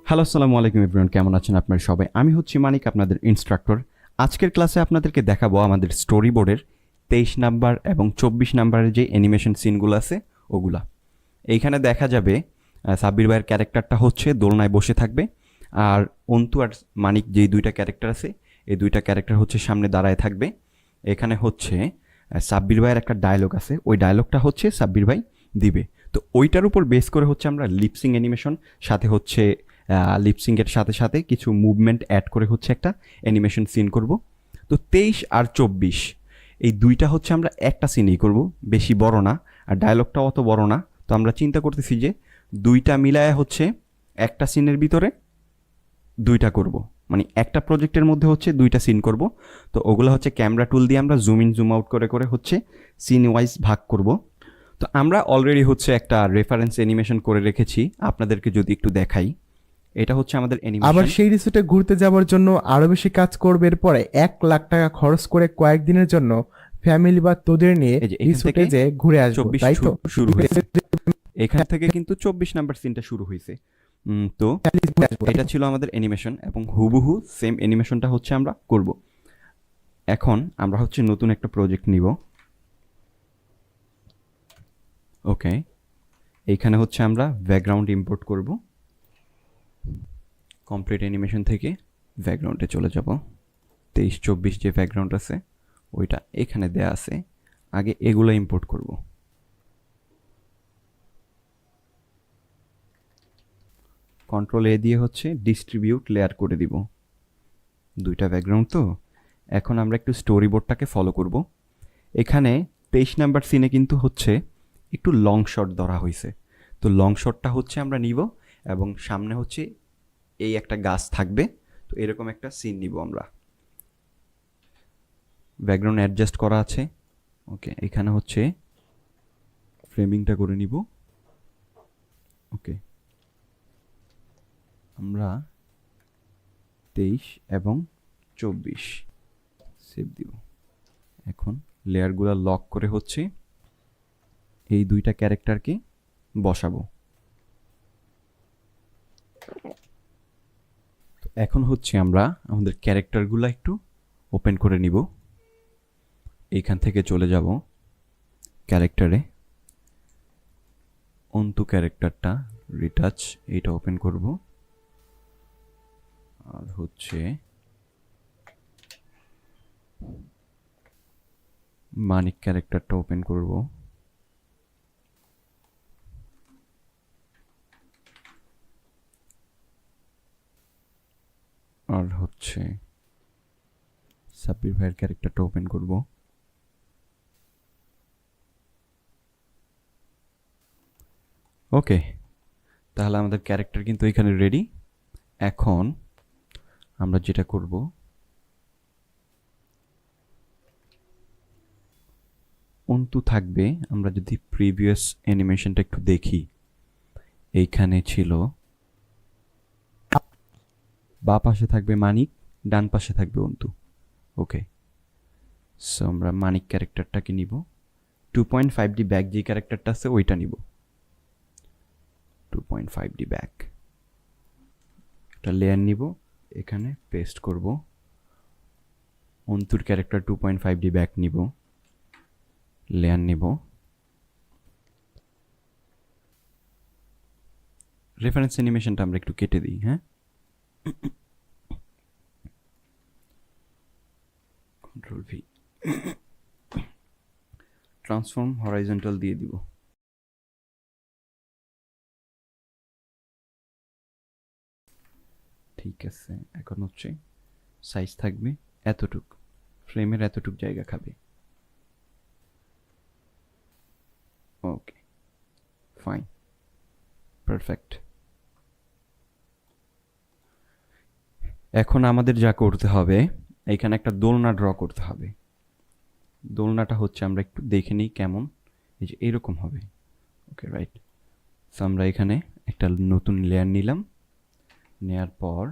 Hello, আসসালামু আলাইকুম everyone, কেমন আছেন আপনারা সবাই? আমি হচ্ছি মানিক, আপনাদের ইনস্ট্রাক্টর। আজকের ক্লাসে আপনাদেরকে দেখাবো আমাদের স্টোরি বোর্ডের 23 নাম্বার এবং 24 নাম্বারের যে অ্যানিমেশন সিনগুলো আছে ওগুলা। এইখানে দেখা যাবে সাব্বির ভাইয়ের ক্যারেক্টারটা হচ্ছে দোলনায় বসে থাকবে, আর অন্তু আর মানিক যেই দুইটা ক্যারেক্টার আছে এই দুইটা ক্যারেক্টার হচ্ছে সামনে দাঁড়ায় থাকবে। এখানে হচ্ছে সাব্বির ভাইয়ের একটা ডায়লগ আছে, ওই ডায়লগটা হচ্ছে সাব্বির ভাই দিবে। তো ওইটার উপর বেস করে হচ্ছে আমরা লিপসিং অ্যানিমেশন সাথে হচ্ছে লিপসিংয়ের সাথে সাথে কিছু মুভমেন্ট অ্যাড করে হচ্ছে একটা অ্যানিমেশন সিন করব। তো 23 আর 24 এই দুইটা হচ্ছে আমরা একটা সিনেই করব, বেশি বড় না, আর ডায়লগটাও অত বড় না। তো আমরা চিন্তা করতেছি যে দুইটা মিলায় হচ্ছে একটা সিনের ভিতরে দুইটা করব, মানে একটা প্রজেক্টের মধ্যে হচ্ছে দুইটা সিন করব। তো ওগুলো হচ্ছে ক্যামেরা টুল দিয়ে আমরা জুম ইন জুম আউট করে করে হচ্ছে সিন ওয়াইজ ভাগ করব। তো আমরা অলরেডি হচ্ছে একটা রেফারেন্স অ্যানিমেশন করে রেখেছি, আপনাদেরকে যদি একটু দেখাই। এটা হচ্ছে আমাদের আবার অ্যানিমেশন। সেই রিসোর্টে ঘুরতে যাওয়ার জন্য আরো বেশি কাজ করবে, এরপরে 1 লাখ টাকা খরচ করে কয়েকদিনের জন্য ফ্যামিলি বা তোদের নিয়ে এই যে এখান রিসোর্টে থেকে যে ঘুরে আসবো, 24 তাই তো? শুরু হয়েছে, এখান থেকে কিন্তু 24 নাম্বার সিনটা শুরু হয়েছে। তো এটা ছিল আমাদের অ্যানিমেশন এবং হুবহু সেম অ্যানিমেশনটা হচ্ছে আমরা করব। এখন আমরা হচ্ছে নতুন একটা প্রজেক্ট নিব। ওকে, এইখানে হচ্ছে আমরা ব্যাকগ্রাউন্ড ইম্পোর্ট করব। কমপ্লিট অ্যানিমেশন থেকে ব্যাকগ্রাউন্ডে চলে যাব। 23-24 যে ব্যাকগ্রাউন্ড আছে ওইটা এখানে দেয়া আছে, আগে এগুলো ইম্পোর্ট করব। কন্ট্রোল এ দিয়ে হচ্ছে ডিস্ট্রিবিউট লেয়ার করে দিব। দুইটা ব্যাকগ্রাউন্ড তো এখন আমরা একটু স্টোরি বোর্ডটাকে ফলো করব। এখানে 23 নাম্বার সিনে কিন্তু হচ্ছে একটু লং শট ধরা হয়েছে। তো লং শটটা হচ্ছে আমরা নিব এবং সামনে হচ্ছে এই একটা গাছ থাকবে। তো এরকম একটা সিন নিব আমরা। ব্যাকগ্রাউন্ড অ্যাডজাস্ট করা আছে। ওকে, এখানে হচ্ছে ফ্রেমিংটা করে নিব। ওকে, আমরা 23 এবং 24 সেভ দিব। এখন লেয়ারগুলো লক করে হচ্ছে এই দুইটা ক্যারেক্টারকে বসাবো। তো এখন হচ্ছে আমরা আমাদের ক্যারেক্টারগুলো একটু ওপেন করে নিব। এইখান থেকে চলে যাব ক্যারেক্টারে, অন্তু ক্যারেক্টারটা রিটাচ এইটা ওপেন করব, আর হচ্ছে মানিক ক্যারেক্টারটা ওপেন করব। আর হচ্ছে সাব্বির ভাইয়ের ক্যারেক্টারটা ওপেন করব। ওকে, তাহলে আমাদের ক্যারেক্টার কিন্তু এখানে রেডি। এখন আমরা যেটা করব, অন্তু থাকবে। আমরা যদি প্রিভিয়াস অ্যানিমেশনটা একটু দেখি, এইখানে ছিল বা পাশে থাকবে মানিক, ডান পাশে থাকবে অন্তু। ওকে, সো আমরা মানিক ক্যারেক্টারটাকে নিব। 2.5D ব্যাক যে ক্যারেক্টারটা আছে ওইটা নিব। 2.5D ব্যাক একটা লেয়ার নিব, এখানে পেস্ট করব। অন্তুর ক্যারেক্টার 2.5D ব্যাক নিব, লেয়ার নিব। রেফারেন্স অ্যানিমেশনটা আমরা একটু কেটে দিই। হ্যাঁ, কন্ট্রোল ভি, ট্রান্সফর্ম হরাইজন্টাল দিয়ে দিব। ঠিক আছে, এখন হচ্ছে সাইজ থাকবে এতটুক, ফ্রেমের এতটুক জায়গা খাবে। ওকে, ফাইন, পারফেক্ট। এখন আমাদের যা করতে হবে, এখানে একটা দোলনা ড্র করতে হবে। দোলনাটা হচ্ছে আমরা একটু দেখে নিই কেমন। এই যে এইরকম হবে। ওকে, রাইট। সো আমরা এখানে একটা নতুন লেয়ার নিলাম, নেয়ার পর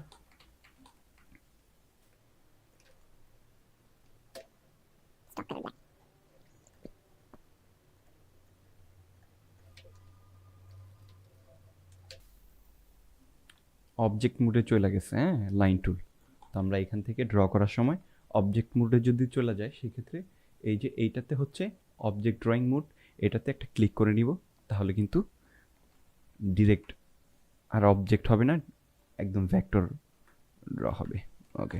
অবজেক্ট মোডে চলে গেছে, হ্যাঁ, লাইন টুল। তো আমরা এখান থেকে ড্র করার সময় অবজেক্ট মোডে যদি চলে যায় সেক্ষেত্রে এই যে এইটাতে হচ্ছে অবজেক্ট ড্রয়িং মোড, এটাতে একটা ক্লিক করে নিব, তাহলে কিন্তু ডিরেক্ট আর অবজেক্ট হবে না, একদম ভেক্টর ড্র হবে। ওকে,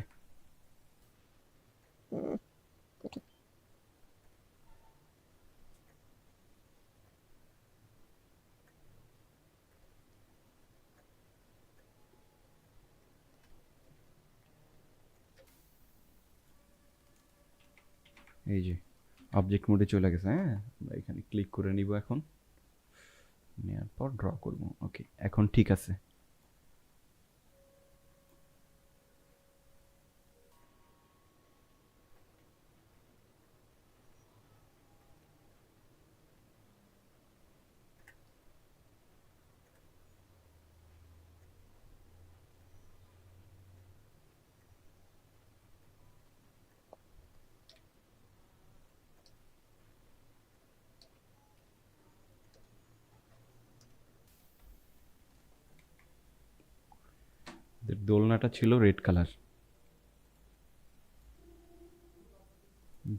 এই যে অবজেক্ট মোডে চলে গেছে, হ্যাঁ। আমরা এখানে ক্লিক করে নিব, এখন নেওয়ার পর ড্র করব। ওকে, এখন ঠিক আছে। দোলনাটা ছিল রেড কালার,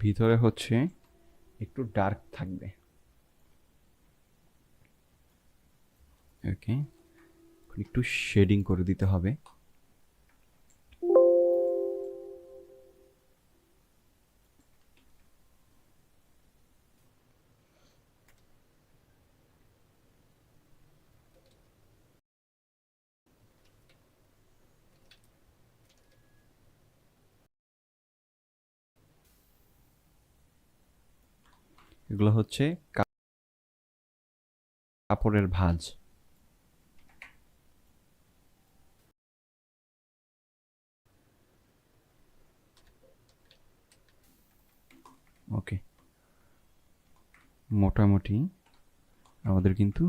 ভিতরে হচ্ছে একটু ডার্ক থাকবে। ওকে, একটু শেডিং করে দিতে হবে। এগুলো হচ্ছে কাপড়ের ভাঁজ। ওকে, মোটামুটি আমাদের কিন্তু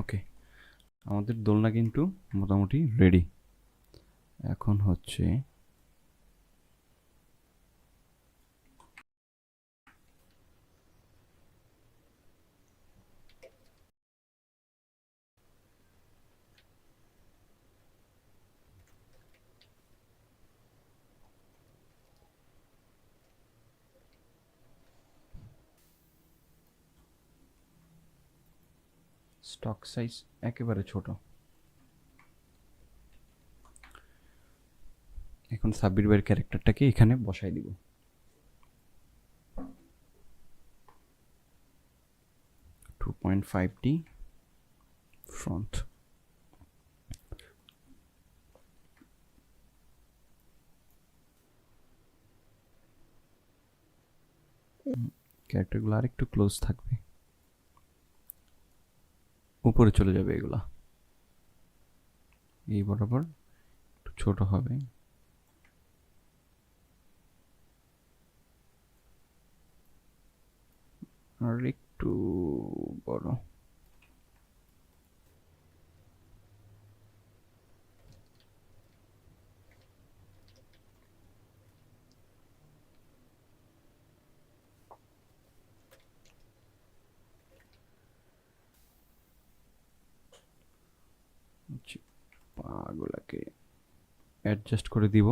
ওকে, আমাদের দোলনা কিন্তু মোটামুটি রেডি। এখন হচ্ছে স্টক সাইজ একেবারে ছোট। এখন সাব্বির ভাইয়ের ক্যারেক্টারটাকে এখানে বসাই দিব। 2.5D front. ক্যারেক্টারগুলো আর একটু ক্লোজ থাকবে, উপরে চলে যাবে এগুলা, এই বরাবর একটু ছোট হবে। আর একটু বড়। পাগুলাকে অ্যাডজাস্ট করে দিব।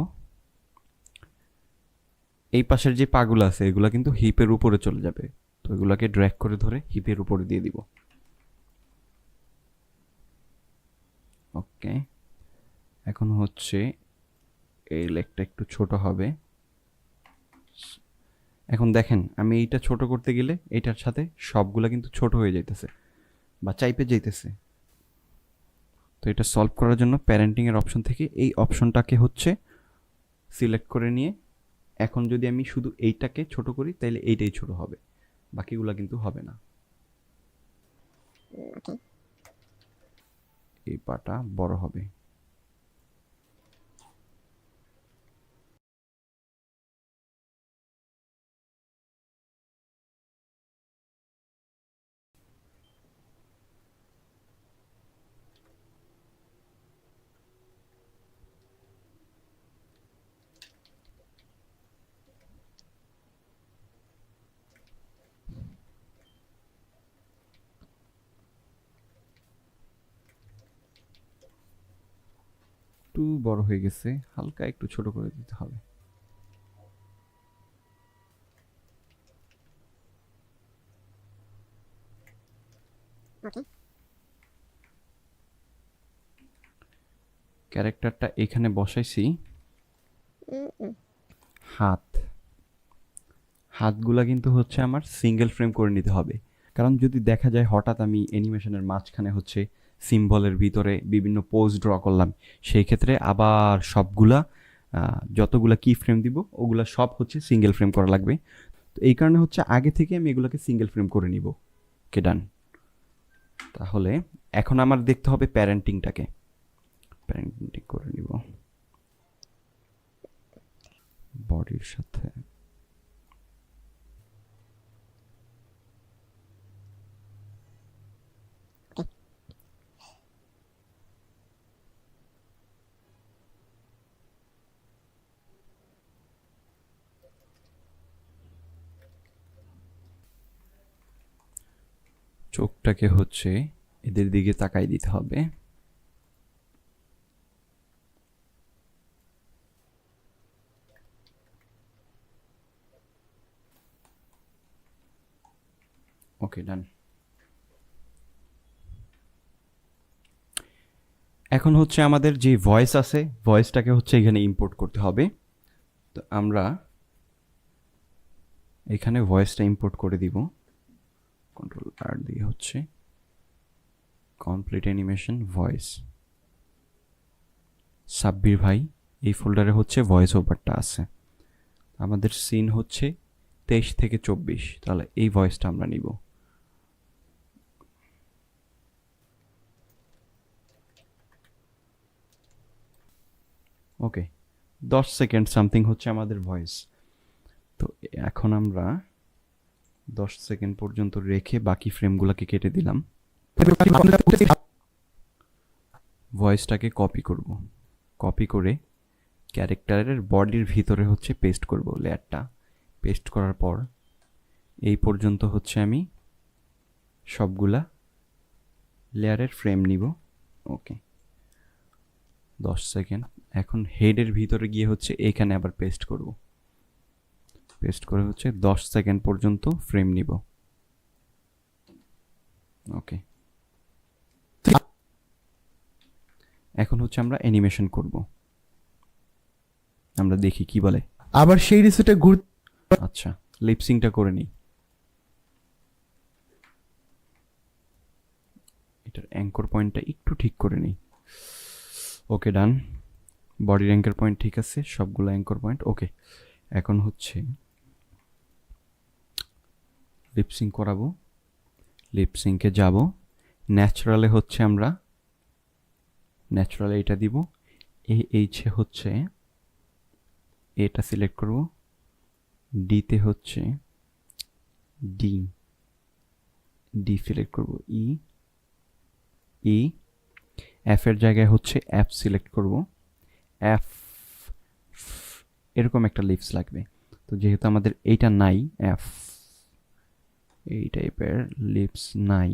এই পাশের যে পাগুলো আছে এগুলা কিন্তু হিপের উপরে চলে যাবে, তো এগুলাকে ড্র্যাগ করে ধরে হিপের উপরে দিয়ে দিব। ওকে, এখন হচ্ছে এই লেগটা একটু ছোট হবে। এখন দেখেন আমি এইটা ছোট করতে গেলে এইটার সাথে সবগুলা কিন্তু ছোট হয়ে যাইতেছে বা চাইপে যাইতেছে। তো এটা সলভ করার জন্য প্যারেন্টিং এর অপশন থেকে এই অপশনটাকে হচ্ছে সিলেক্ট করে নিয়ে এখন যদি আমি শুধু এইটাকে ছোট করি তাহলে এইটাই ছোট হবে, বাকিগুলা কিন্তু হবে না। এই পাটা বড় হবে। একটু বড় হয়ে গেছে, হালকা একটু ছোট করে দিতে হবে। ক্যারেক্টারটা এখানে বসাইছি। হাত, হাতগুলা কিন্তু হচ্ছে আমার সিঙ্গেল ফ্রেম করে নিতে হবে, কারণ যদি দেখা যায় হঠাৎ আমি অ্যানিমেশনের মাঝখানে হচ্ছে সিম্বলের ভিতরে বিভিন্ন পোজ ড্র করলাম, সেই ক্ষেত্রে আবার সবগুলা যতগুলা কি ফ্রেম দিব ওগুলা সব হচ্ছে সিঙ্গেল ফ্রেম করা লাগবে। তো এই কারণে হচ্ছে আগে থেকে আমি এগুলোকে সিঙ্গেল ফ্রেম করে নিব। ওকে, ডান। তাহলে এখন আমার দেখতে হবে প্যারেন্টিংটাকে, প্যারেন্টিং করে নিব বডির সাথে। চোখটাকে হচ্ছে এদের দিকে তাকাই দিতে হবে। ওকে, ডান। এখন হচ্ছে আমাদের যে ভয়েস আছে, ভয়েসটাকে হচ্ছে এখানে ইম্পোর্ট করতে হবে। তো আমরা এখানে ভয়েসটা ইম্পোর্ট করে দিব, কন্ট্রোল আর দিয়ে হচ্ছে কমপ্লিট অ্যানিমেশন ভয়েস। সাব্বির ভাই, এই ফোল্ডারে হচ্ছে ভয়েস ওভারটা আছে। আমাদের সিন হচ্ছে 23 থেকে 24, তাহলে এই ভয়েসটা আমরা নিব। ওকে, 10 সেকেন্ড সামথিং হচ্ছে আমাদের ভয়েস। তো এখন আমরা 10 সেকেন্ড পর্যন্ত রেখে বাকি ফ্রেমগুলোকে কেটে দিলাম। ভয়েসটাকে কপি করব, কপি করে ক্যারেক্টারের বডির ভিতরে হচ্ছে পেস্ট করব লেয়ারটা। পেস্ট করার পর এই পর্যন্ত হচ্ছে আমি সবগুলা লেয়ারের ফ্রেম নিব। ওকে, 10 সেকেন্ড। এখন হেডের ভিতরে গিয়ে হচ্ছে এখানে আবার পেস্ট করব, পেস্ট করে হচ্ছে 10 সেকেন্ড পর্যন্ত ফ্রেম নিব। ওকে, এখন হচ্ছে আমরা অ্যানিমেশন করব, আমরা দেখি কি বলে। আবার সেই রিসেটে ঘুরতে আচ্ছা, লিপসিংটা করে নিই। এটার অ্যাঙ্কর পয়েন্টটা একটু ঠিক করে নিই। ওকে, ডান। বডির অ্যাঙ্কর পয়েন্ট ঠিক আছে, সবগুলো অ্যাঙ্কর পয়েন্ট ওকে। এখন হচ্ছে লিপসিং করাবো। লিপসিংকে যাব, ন্যাচারালে হচ্ছে আমরা ন্যাচারালে এটা দিব। এইচে হচ্ছে এটা সিলেক্ট করব, ডিতে হচ্ছে ডি, ডি সিলেক্ট করব, ই, ই, এফ এর জায়গায় হচ্ছে এফ সিলেক্ট করব, এফ, এরকম একটা লিপস লাগবে। তো যেহেতু আমাদের এইটা নাই, এফ এই টাইপের লিপস নাই,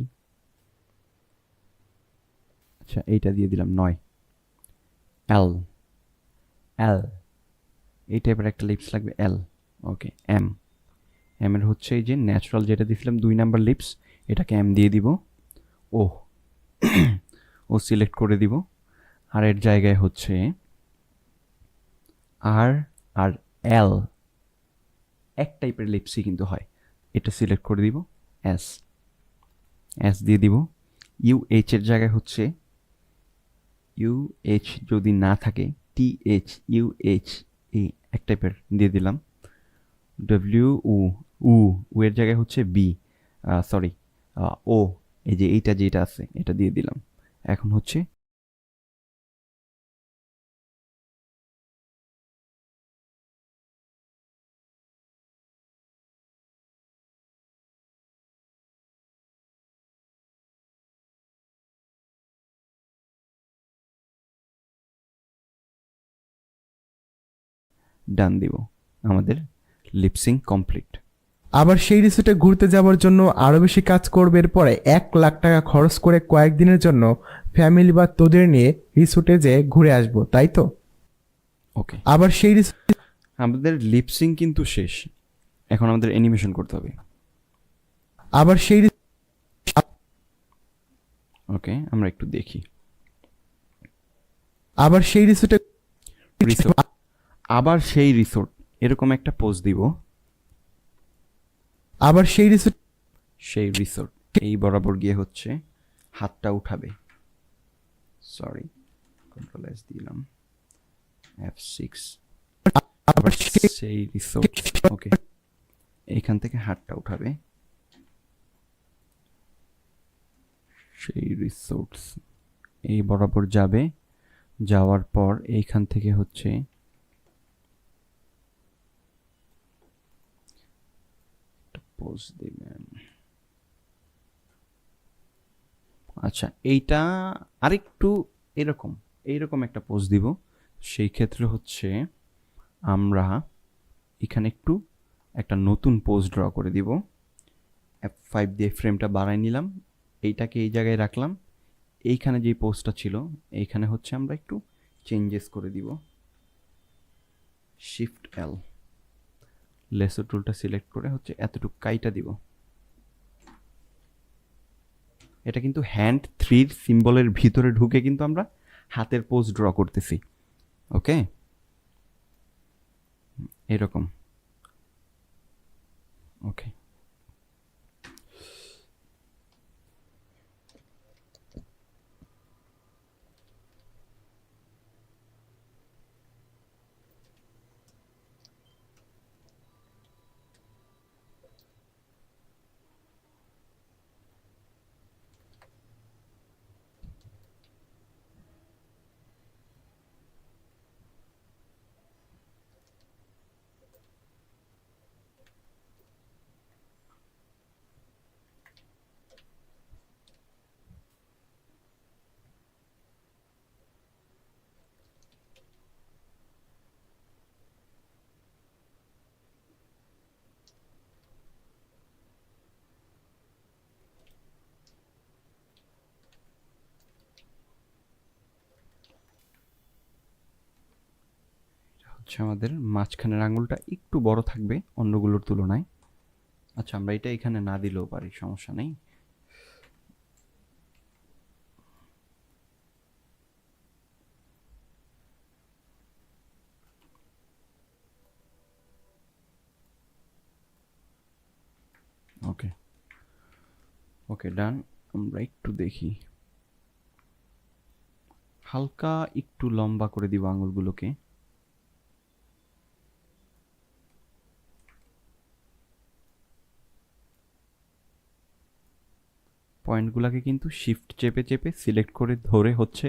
আচ্ছা এইটা দিয়ে দিলাম 9, এল, এল, এই টাইপের একটা লিপস লাগবে, এল। ওকে, এম, এম এর হচ্ছে এই যে ন্যাচারাল যেটা দিয়েছিলাম 2 নাম্বার লিপস, এটাকে এম দিয়ে দিব। ও, ও সিলেক্ট করে দিব। আর এর জায়গায় হচ্ছে আর, আর এল, এক টাইপের লিপসই কিন্তু হয়, এটা সিলেক্ট করে দিব, এস, এস দিয়ে দিব। ইউ এইচ এর জায়গায় হচ্ছে ইউ এইচ যদি না থাকে টি এইচ, ইউ এইচ এই এক টাইপের দিয়ে দিলাম। ডব্লিউ উ, উ, উ এর জায়গায় হচ্ছে বি, সরি ও, এই যে এইটা যেটা আছে এটা দিয়ে দিলাম। এখন হচ্ছে ডান দিব, আমাদের লিপসিং কমপ্লিট। আবার সেই রিসোর্টে ঘুরতে যাওয়ার জন্য আরো বেশি কাজ করবে, এরপরে 1 লাখ টাকা খরচ করে কয়েকদিনের জন্য ফ্যামিলি বা তোদের নিয়ে রিসোর্টে যে ঘুরে আসবো, তাই তো? ওকে, আবার সেই আমাদের লিপসিং কিন্তু শেষ, এখন আমাদের অ্যানিমেশন করতে হবে। আবার সেই ওকে, আমরা একটু দেখি। আবার সেই রিসোর্টে রিসোর্ট, আবার সেই রিসোর্ট, এরকম একটা পোজ দিব। আবার সেই রিসোর্ট সেই রিসোর্ট এই বরাবর গিয়ে হচ্ছে হাতটা উঠাবে। সরি, কন্ট্রোল এস দিলাম, F6। আবার সেই রিসোর্ট, ওকে, এইখান থেকে হাতটা উঠাবে। সেই রিসোর্টস এই বরাবর যাবে, যাওয়ার পর এইখান থেকে হচ্ছে পোজ দিবেন। আচ্ছা, এইটা আরেকটু এরকম এইরকম একটা পোজ দিব। সেই ক্ষেত্রে হচ্ছে আমরা এখানে একটু একটা নতুন পোজ ড্র করে দিব। F5 দিয়ে ফ্রেমটা বাড়াই নিলাম, এইটাকে এই জায়গায় রাখলাম। এইখানে যে পোজটা ছিল এইখানে হচ্ছে আমরা একটু চেঞ্জেস করে দিব। শিফট L, লেসো টুলটা সিলেক্ট করে হচ্ছে এতটুকু কাইটা দিব। এটা কিন্তু হ্যান্ড 3 সিম্বলের ভিতরে ঢুকে কিন্তু আমরা হাতের পোজ ড্র করতেছি। ওকে, এরকম। ওকে, হচ্ছে আমাদের মাঝখানের আঙুলটা একটু বড় থাকবে অন্যগুলোর তুলনায়। আচ্ছা, আমরা এটা এখানে না দিলেও পারি, সমস্যা নেই। ওকে, ওকে, ডান। আমরা একটু দেখি, হালকা একটু লম্বা করে দিব আঙুলগুলোকে। পয়েন্টগুলোকে কিন্তু শিফট চেপে চেপে সিলেক্ট করে ধরে হচ্ছে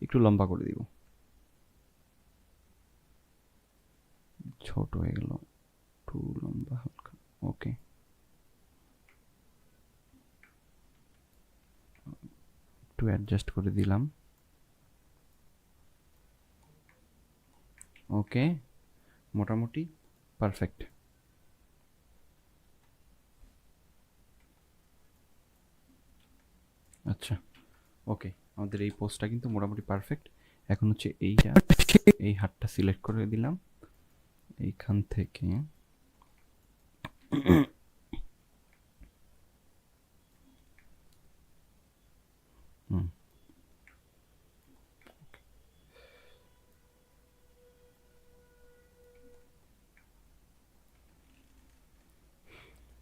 একটু লম্বা করে দিব। ছোট হয়ে গেল, একটু লম্বা হালকা। ওকে, একটু অ্যাডজাস্ট করে দিলাম। ওকে, মোটামুটি পারফেক্ট। আচ্ছা, ওকে, আমাদের এই পোস্টটা কিন্তু মোটামুটি পারফেক্ট। এখন হচ্ছে এইটা, এই হাতটা সিলেক্ট করে দিলাম এইখান থেকে। হুম,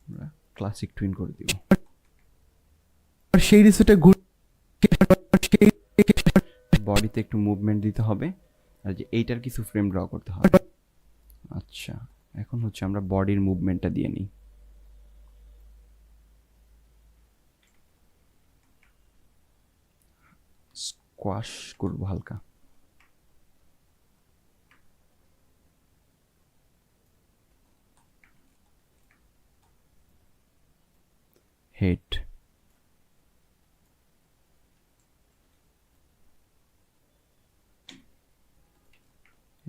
আমরা ক্লাসিক টুইন করে দিব। সেই রিসোর্টে বডিতে একটু মুভমেন্ট দিতে হবে, আর যে এইটার কিছু ফ্রেম ড্র করতে হবে। আচ্ছা, এখন হচ্ছে আমরা বডির মুভমেন্টটা দিয়ে নিই। স্কোয়াশ করবো হালকা। হেড,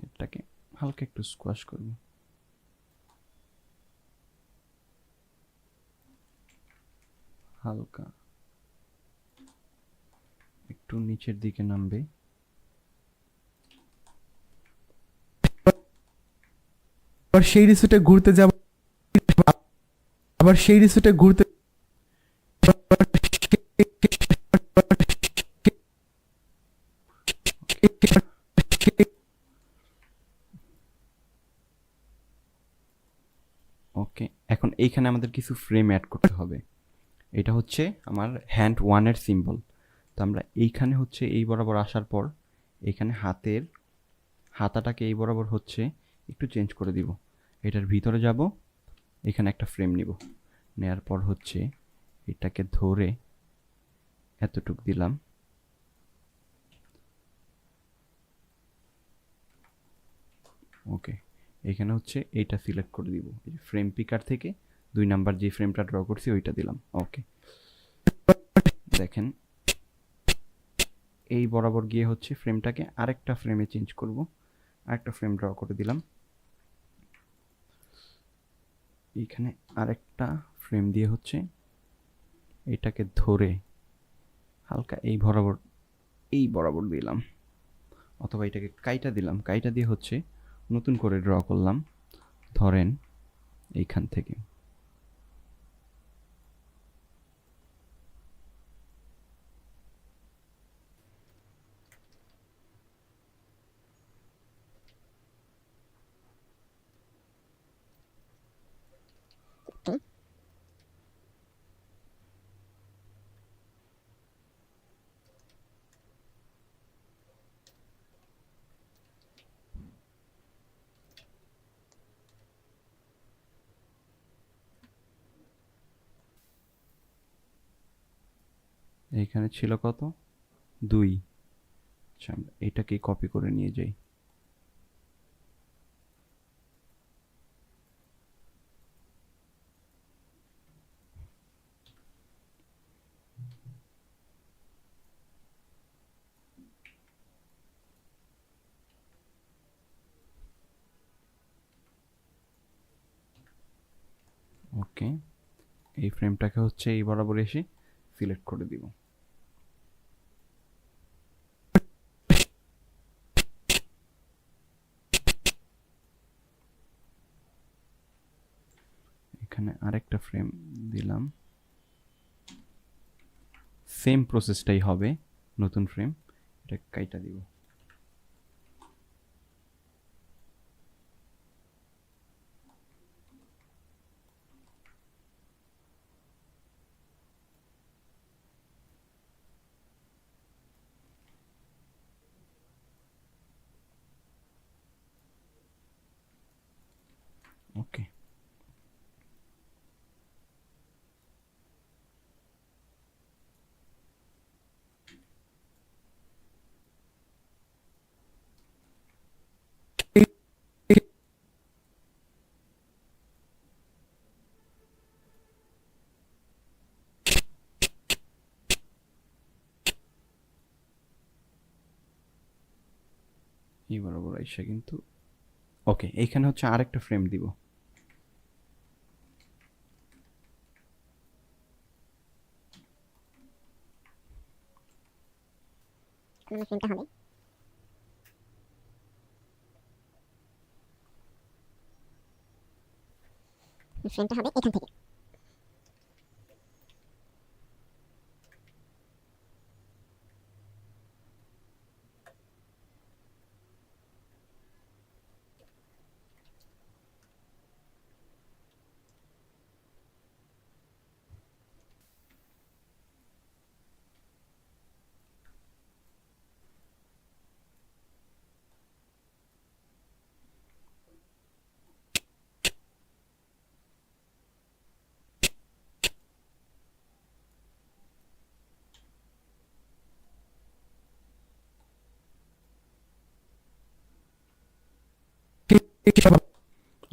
এটাকে হালকা একটু স্কোয়াশ করবো। হালকা একটু নিচের দিকে নামবে। আবার সেই রিসোর্টে ঘুরতে যাব, আবার সেই রিসোর্টে ঘুরতে ওকে, এখন এইখানে আমাদের কিছু ফ্রেম অ্যাড করতে হবে। এটা হচ্ছে আমার হ্যান্ড ওয়ানের সিম্বল। তো আমরা এইখানে হচ্ছে এই বরাবর আসার পর এইখানে হাতাটাকে এই বরাবর হচ্ছে একটু চেঞ্জ করে দিব। এটার ভিতরে যাব, এখানে একটা ফ্রেম নিব, নেয়ার পর হচ্ছে এটাকে ধরে এতটুক দিলাম। ওকে, এখানে হচ্ছে এইটা সিলেক্ট করে দিব। এই যে ফ্রেম পিকার থেকে 2 নাম্বার যে ফ্রেমটা ড্র করছি ওইটা দিলাম। ওকে, দেখেন এই বরাবর গিয়ে হচ্ছে ফ্রেমটাকে আরেকটা ফ্রেমে চেঞ্জ করব। আরেকটা ফ্রেম ড্র করে দিলাম। এইখানে আরেকটা ফ্রেম দিয়ে হচ্ছে এটাকে ধরে হালকা এই বরাবর দিলাম, অথবা এটাকে কাইটা দিলাম। কাইটা দিয়ে হচ্ছে নতুন করে ড্র করলাম, ধরেন এইখান থেকে। এইখানে ছিল কত, 2। আচ্ছা, আমরা এটাকে কপি করে নিয়ে যাই। ওকে, এই ফ্রেমটাকে হচ্ছে এই বরাবর এসে সিলেক্ট করে দিব। এখানে আরেকটা ফ্রেম দিলাম, সেম প্রসেসটাই হবে, নতুন ফ্রেম, এটা কাইটা দিব। ওকে, এই বরাবর আইসা কিন্তু। ওকে, এইখানে হচ্ছে আরেকটা ফ্রেম দিব। ফ্রেমটা হবে এখান থেকে।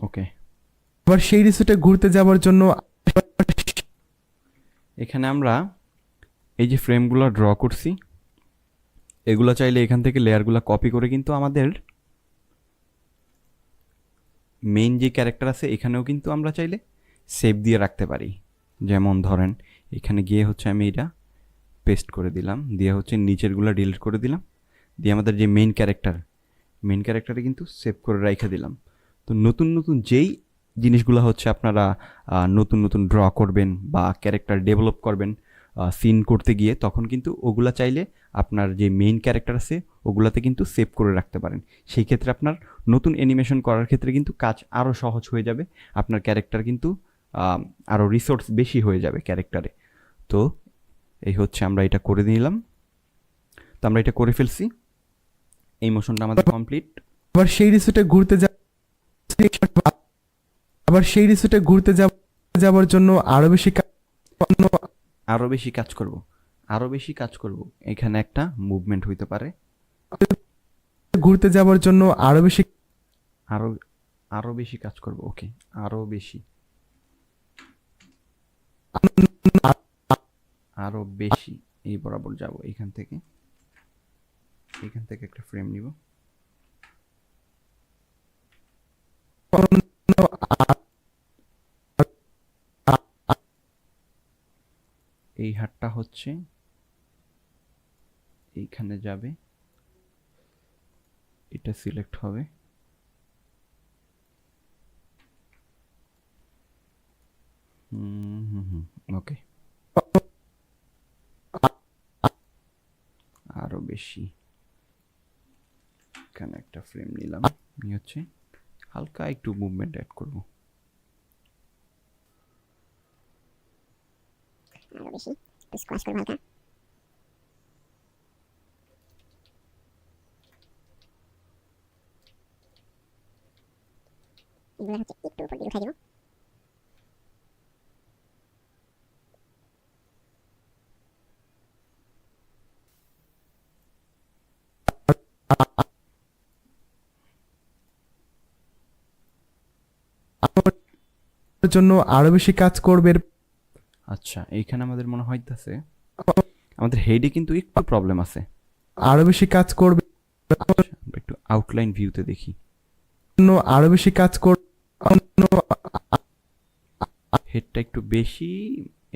ওকে, আবার সেই রিসোর্টে ঘুরতে যাওয়ার জন্য এখানে আমরা এই যে ফ্রেমগুলো ড্র করছি এগুলো চাইলে এখান থেকে লেয়ারগুলো কপি করে কিন্তু আমাদের মেইন যে ক্যারেক্টার আছে এখানেও কিন্তু আমরা চাইলে সেভ দিয়ে রাখতে পারি। যেমন ধরেন এখানে গিয়ে হচ্ছে আমি এটা পেস্ট করে দিলাম, দিয়ে হচ্ছে নিচেরগুলো ডিলিট করে দিলাম, দিয়ে আমাদের যে মেইন ক্যারেক্টারে কিন্তু সেভ করে রাইখা দিলাম। তো নতুন নতুন যেই জিনিসগুলো হচ্ছে আপনারা নতুন নতুন ড্র করবেন বা ক্যারেক্টার ডেভেলপ করবেন সিন করতে গিয়ে, তখন কিন্তু ওগুলা চাইলে আপনার যে মেইন ক্যারেক্টার আছে ওগুলাতে কিন্তু সেভ করে রাখতে পারেন। সেই ক্ষেত্রে আপনার নতুন অ্যানিমেশন করার ক্ষেত্রে কিন্তু কাজ আরও সহজ হয়ে যাবে, আপনার ক্যারেক্টার কিন্তু আরও রিসোর্স বেশি হয়ে যাবে ক্যারেক্টারে। তো এই হচ্ছে আমরা এটা করে নিলাম। তো আমরা এটা করে ফেলছি, এই মোশনটা আমাদের কমপ্লিট। আবার সেই রিসোর্টে ঘুরতে যা আবার সেই রিসোর্টে ঘুরতে যাওয়ার জন্য আরো বেশি আরও বেশি কাজ করব, আরও বেশি কাজ করব, এখানে একটা মুভমেন্ট হইতে পারে। ঘুরতে যাওয়ার জন্য আরো বেশি আরও আরও বেশি কাজ করব, ওকে, আরও বেশি, আরও বেশি এই বরাবর যাব। এখান থেকে একটা ফ্রেম নিব, এই হাতটা হচ্ছে এইখানে যাবে, এটা সিলেক্ট হবে, ওকে, আরো বেশি, এখানে একটা ফ্রেম নিলাম, নিয়ে হচ্ছে হালকা একটু মুভমেন্ট অ্যাড করব, আরো বেশি স্কোয়াশ করবো হালকা। এগুলো হচ্ছে একটু উপর দিয়ে উঠাই দিব। জন্য আরো বেশি কাজ করবে। আচ্ছা এইখানে আমাদের মনে হইতাছে আমাদের হেডে কিন্তু একটু প্রবলেম আছে, আরো বেশি কাজ করবে আমরা একটু আউটলাইন ভিউতে দেখি, জন্য আরো বেশি কাজ করবে হেডটা একটু বেশি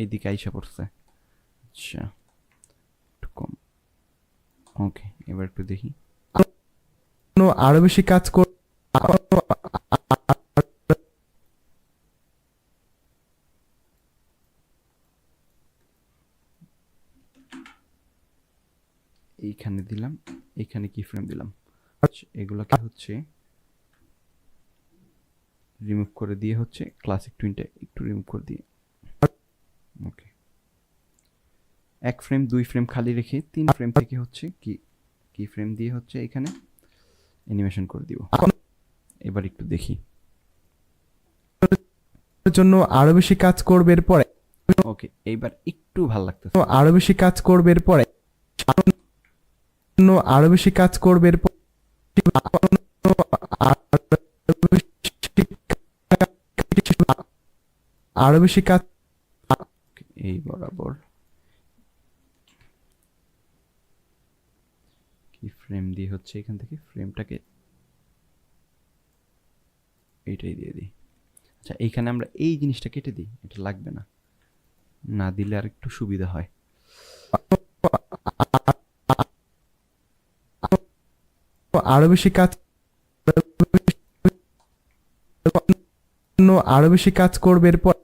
এইদিকে আইসা পড়ছে, আচ্ছা একটু কম, ওকে এবার একটু দেখি, আরো বেশি কাজ করবে এইখানে দিলাম, এইখানে কি ফ্রেম দিলাম, আচ্ছা এগুলোকে হচ্ছে রিমুভ করে দিয়ে হচ্ছে ক্লাসিক টুইনটা একটু রিমুভ করে দিয়ে, ওকে এক ফ্রেম দুই ফ্রেম খালি রেখে তিন ফ্রেম থেকে হচ্ছে কি ফ্রেম দিয়ে হচ্ছে এখানে অ্যানিমেশন করে দিব। এবার একটু দেখি, জন্য আরো বেশি কাজ করবে এরপরে ওকে এইবার একটু ভাল লাগতেছে, আরো বেশি কাজ করবে এরপরে আরো বেশি কাজ করবে এরপরে আরো বেশি কাজ এই বরাবর কি ফ্রেম দিয়ে হচ্ছে এখান থেকে ফ্রেমটাকে এইটাই দিয়ে দিই। আচ্ছা এইখানে আমরা এই জিনিসটা কেটে দিই, এটা লাগবে না, না দিলে আর একটু সুবিধা হয়। আরো বেশি কাজ আরো বেশি কাজ করবে এরপরে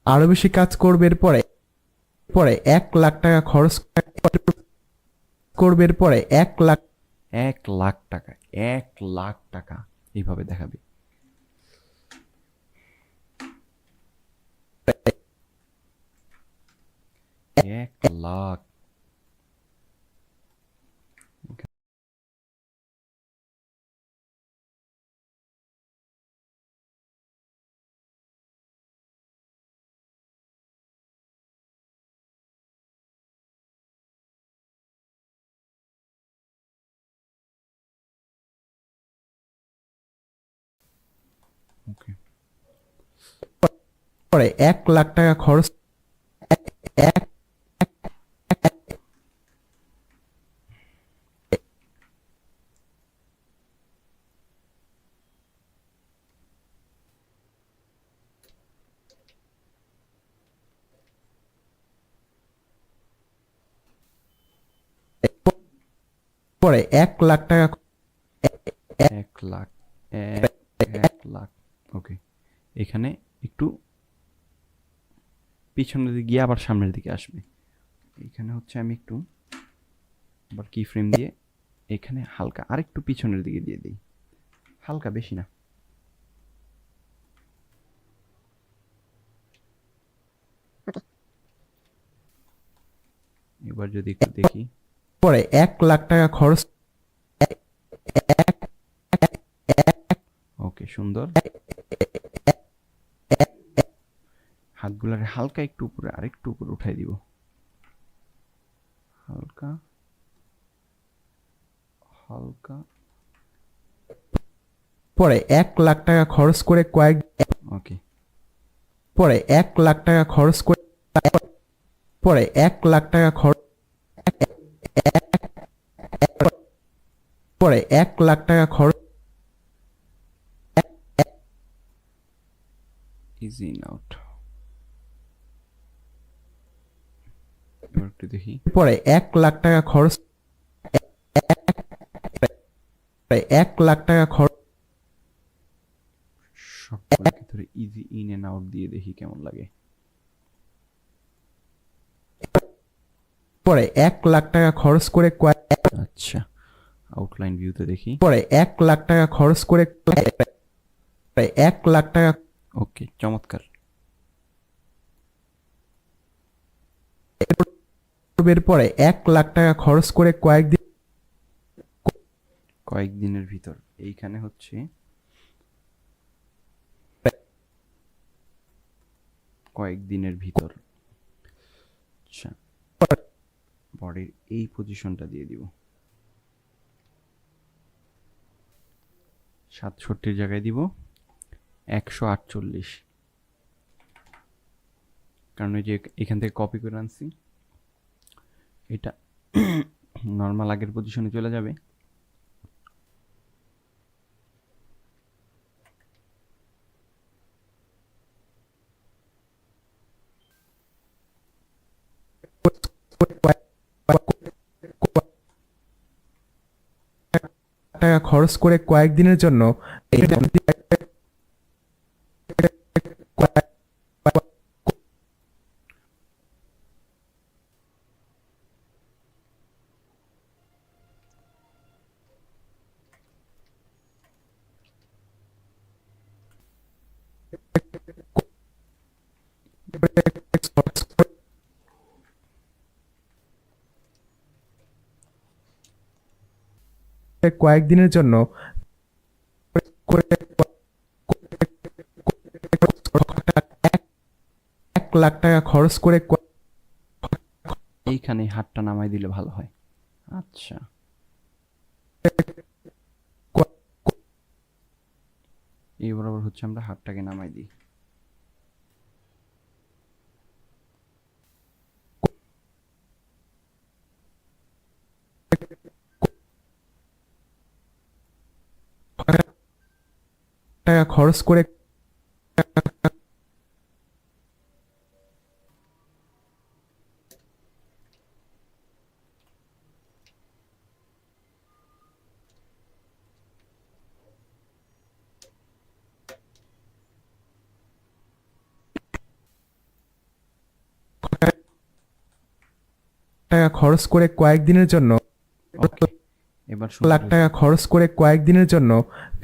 আরো বেশি কাজ করবে এরপরে পরে 1 লাখ টাকা খরচ করবে এরপরে 1 লাখ 1 লাখ টাকা, 1 লাখ টাকা এইভাবে দেখাবে, 1 লাখ, ওকে পরে 1 লাখ টাকা খরচ এক পরে 1,00,000 টাকা 1,00,000 1,00,000 ওকে। এখানে একটু পিছনের দিকে গিয়ে আবার সামনের দিকে আসবে। এখানে হচ্ছে আমি একটু আবার কি ফ্রেম দিয়ে এখানে হালকা আরেকটু পিছনের দিকে দিয়ে দিই, হালকা, বেশি না। এবার যদি একটু দেখি, পরে 1,00,000 টাকা খরচ ওকে সুন্দর। হাতগুলারে হালকা একটু উপরে, আরেকটু উপরে উঠাই দিব, হালকা হালকা। পরে 1,00,000 টাকা খরচ করে ওকে, পরে 1,00,000 টাকা খরচ করে পরে 1,00,000 টাকা খরচ পরে 1,00,000 টাকা খরচ ইজি ইন আউট। এবার একটু দেখি, পরে 1,00,000 টাকা খরচ 1,00,000 টাকা খরচ সবগুলোকে ধরে ইজি ইন এন্ড আউট দিয়ে দেখি কেমন লাগে। পরে 1,00,000 টাকা খরচ করে আচ্ছা, আউটলাইন ভিউতে দেখি। পরে 1,00,000 টাকা খরচ করে 1,00,000 টাকা ওকে, চমৎকার। এর পরে 1,00,000 টাকা খরচ করে কয়েকদিনের ভিতর এইখানে হচ্ছে কয়েকদিনের ভিতর। আচ্ছা, বডির এই পজিশনটা দিয়ে দিব, 67 জায়গায় দিব 148, কারণ এই যে এখান থেকে কপি করে আনছি, এটা নর্মাল আগের পজিশনে চলে যাবে। টাকা খরচ করে কয়েকদিনের জন্য কয়েকদিনের জন্য 1,00,000 টাকা খরচ করে এইখানে হাতটা নামাই দিলে ভালো হয়। আচ্ছা, এই বরাবর হচ্ছে আমরা হাতটাকে নামাই দিই। টাকা খরচ করে টাকা খরচ করে কয়েকদিনের জন্য ওকে, এবার 1,00,000 টাকা খরচ করে কয়েকদিনের জন্য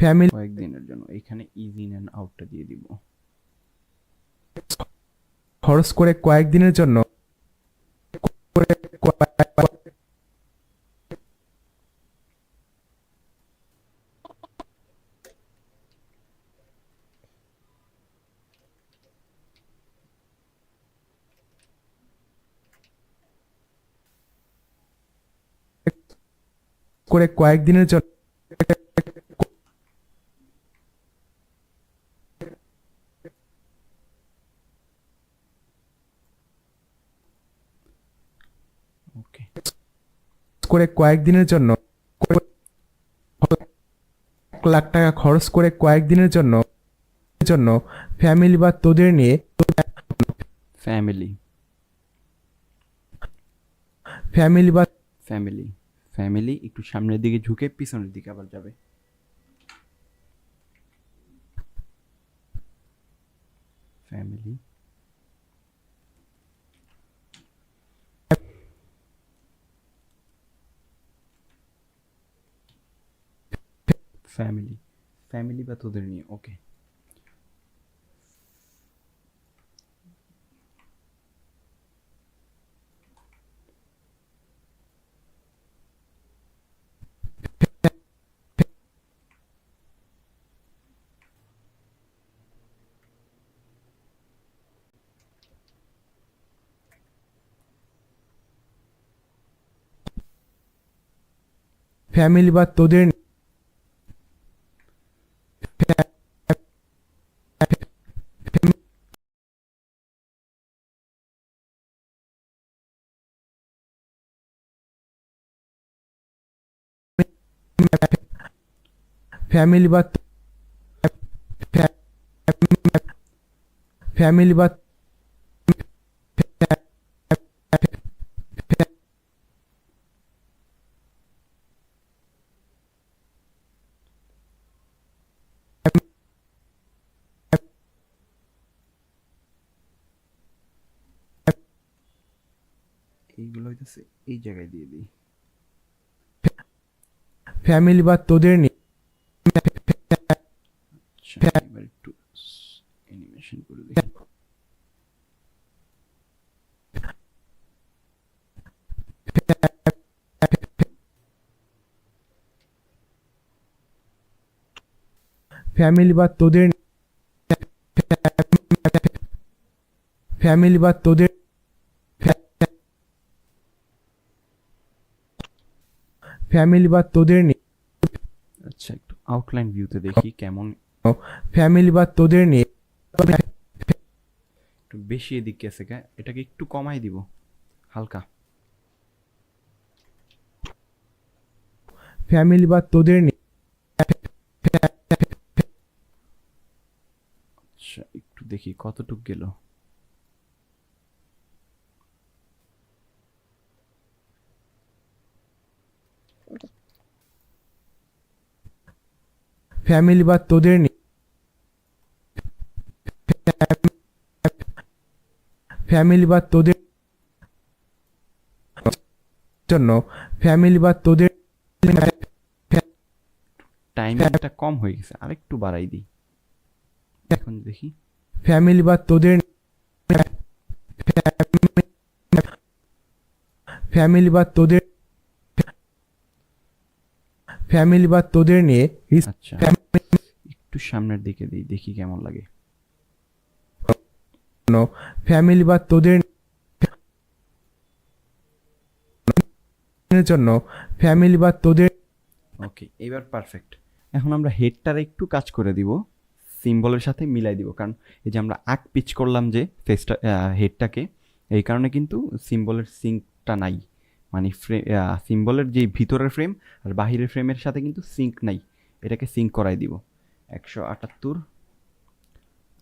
ফ্যামিলি কয়েকদিনের জন্য এইখানে ইজি ইন এন্ড আউটটা দিয়ে দিব। খরচ করে কয়েকদিনের জন্য করে কয়েকদিনের জন্য ওকে, করে কয়েকদিনের জন্য 1,00,000 টাকা খরচ করে কয়েকদিনের জন্য ফ্যামিলি বা তোদের নিয়ে ফ্যামিলি ফ্যামিলি বা ফ্যামিলি ফ্যামিলি একটু সামনের দিকে ঝুঁকে পিছনের দিকে আবার যাবে। ফ্যামিলি, ফ্যামিলি, ফ্যামিলি বা তোদের নিয়ে। ওকে, ফ্যামিলি বা তোদের ফ্যামিলি বা ফ্যামিলি বা এইগুলো হইতেছে এই জায়গায় দিয়ে দিই। ফ্যামিলি বা তোদের নিয়ে আচ্ছা, এবার একটু অ্যানিমেশন করে দেখি। ফ্যামিলি বা তোদের ফ্যামিলি বা তোদের ফ্যামিলি বা তোদের নিয়ে আচ্ছা, একটু আউটলাইন ভিউতে দেখি কেমন। ফ্যামিলি বা তোদের নিয়ে একটু বেশি এদিক গেছে গা, এটাকে একটু কমাই দিব হালকা। ফ্যামিলি বা তোদের নিয়ে আচ্ছা, একটু দেখি কতটুক গেল। ফ্যামিলি বা তোদের নিয়ে ফ্যামিলি বা তোদের জন্য ফ্যামিলি বা তোদের টাইমিংটা কম হয়ে গেছে, আরেকটু বাড়াই দিই। এখন দেখি। ফ্যামিলি বা তোদের ফ্যামিলি বা তোদের ফ্যামিলি বা তোদের নিয়ে আচ্ছা, একটু সামনের দিকে দিই, দেখি কেমন লাগে। ফ্যামিলি বা তোদের জন্য ফ্যামিলি বা তোদের ওকে, এবার পারফেক্ট। এখন আমরা হেডটার একটু কাজ করে দিব, সিম্বলের সাথে মিলাই দিব, কারণ এই যে আমরা আগ পিচ করলাম যে ফেসটা, হেডটাকে, এই কারণে কিন্তু সিম্বলের সিঙ্কটা নাই। মানে সিম্বলের যে ভিতরের ফ্রেম আর বাহিরের ফ্রেমের সাথে কিন্তু সিঙ্ক নাই, এটাকে সিঙ্ক করাই দিব। 178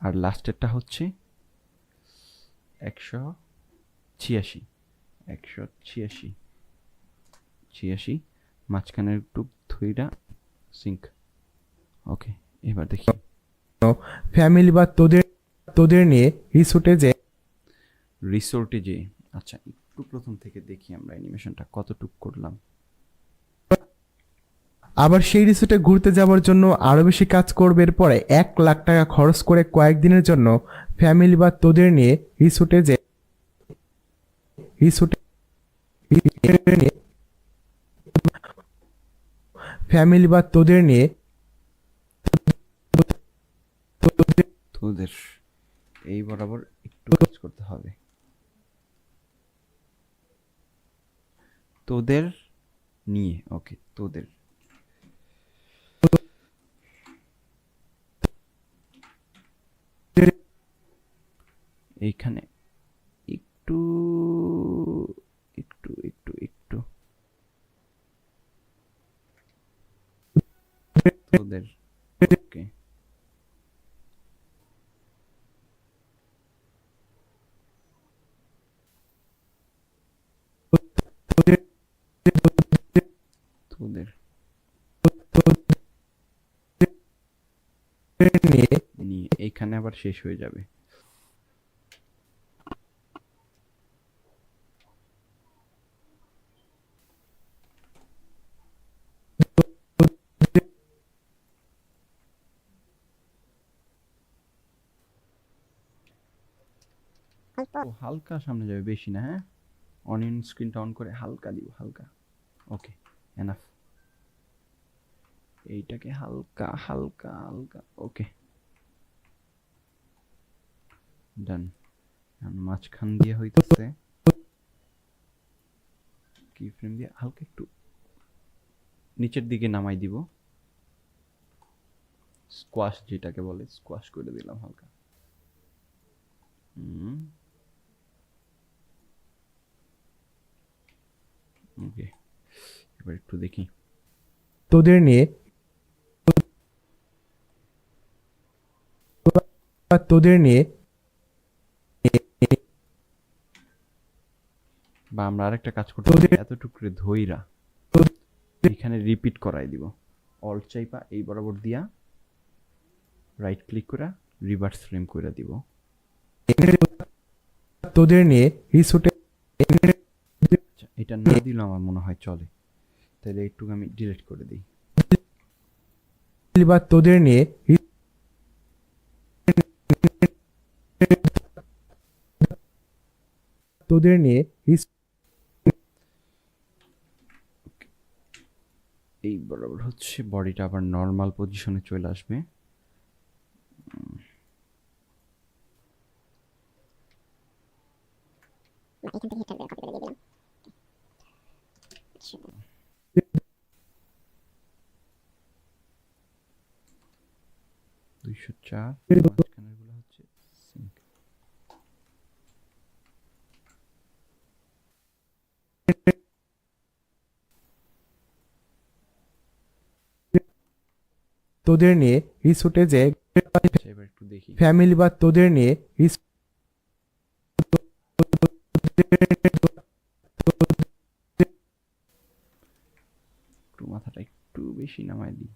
আর লাস্টেরটা হচ্ছে 186, 186, 86, মাঝখানের টুক থুইটা সিঙ্ক। ওকে, এবার দেখি। ফ্যামিলি বা তোদের তোদের নিয়ে রিসোর্টে যে রিসোর্টে যে, আচ্ছা একটু প্রথম থেকে দেখি আমরা অ্যানিমেশনটা কতটুক করলাম। আবার সেই রিসোর্টে ঘুরতে যাওয়ার জন্য আরো বেশি কাজ করবে, এরপরে 1 লাখ টাকা খরচ করে কয়েকদিনের জন্য ফ্যামিলি বা তোদের নিয়ে রিসোর্টে যে রিসোর্টে নিয়ে ফ্যামিলি বা তোদের নিয়ে তোদের এই বরাবর একটু কাজ করতে হবে। তোদের নিয়ে, ওকে, তোদের এইখানে একটু একটু একটু একটু তোদের, ওকে, নিয়ে নিয়ে এইখানে আবার শেষ হয়ে যাবে। অল্প ও হালকা সামনে যাবে, বেশি না। হ্যাঁ, অনিয়ন স্ক্রিনটা অন করে হালকা দিব, হালকা। ওকে, এনাফ। এইটাকে হালকা হালকা হালকা, ওকে, ডান। মাঝখান দিয়ে হইতেছে কি ফ্রেম দিয়ে হালকা একটু নিচের দিকে নামাই দিব, স্কোয়াশ যেটাকে বলে, স্কোয়াশ করে দিলাম হালকা। ওকে, এবার একটু দেখি। তোদের নিয়ে তোদের নিয়ে বা আমরা আরেকটা কাজ করতে পারি, এতটুকু করে ধইরা এখানে রিপিট করাই দিব। অল্ট চাইপা এই বরাবর দিয়া রাইট ক্লিক করে রিভার্স ফ্রেম করে দিব। তোদের নিয়ে রিসুটে আচ্ছা, এটা না দিলে আমার মনে হয় চলে, তাহলে একটু আমি ডিলিট করে দিই। বা তোদের নিয়ে তোদের নিয়ে এই বরাবর হচ্ছে বডিটা আবার নর্মাল পজিশনে চলে আসবে। এখান থেকে হেডটা কপি করে দিয়ে দিলাম। আচ্ছা, 204 মাঝখানের গুলো হচ্ছে sync। তোদের নিয়ে রিসুটে যে আচ্ছা, এবার একটু দেখি। ফ্যামিলি বা তোদের নিয়ে একটু মাথাটা একটু বেশি নামাই দিই।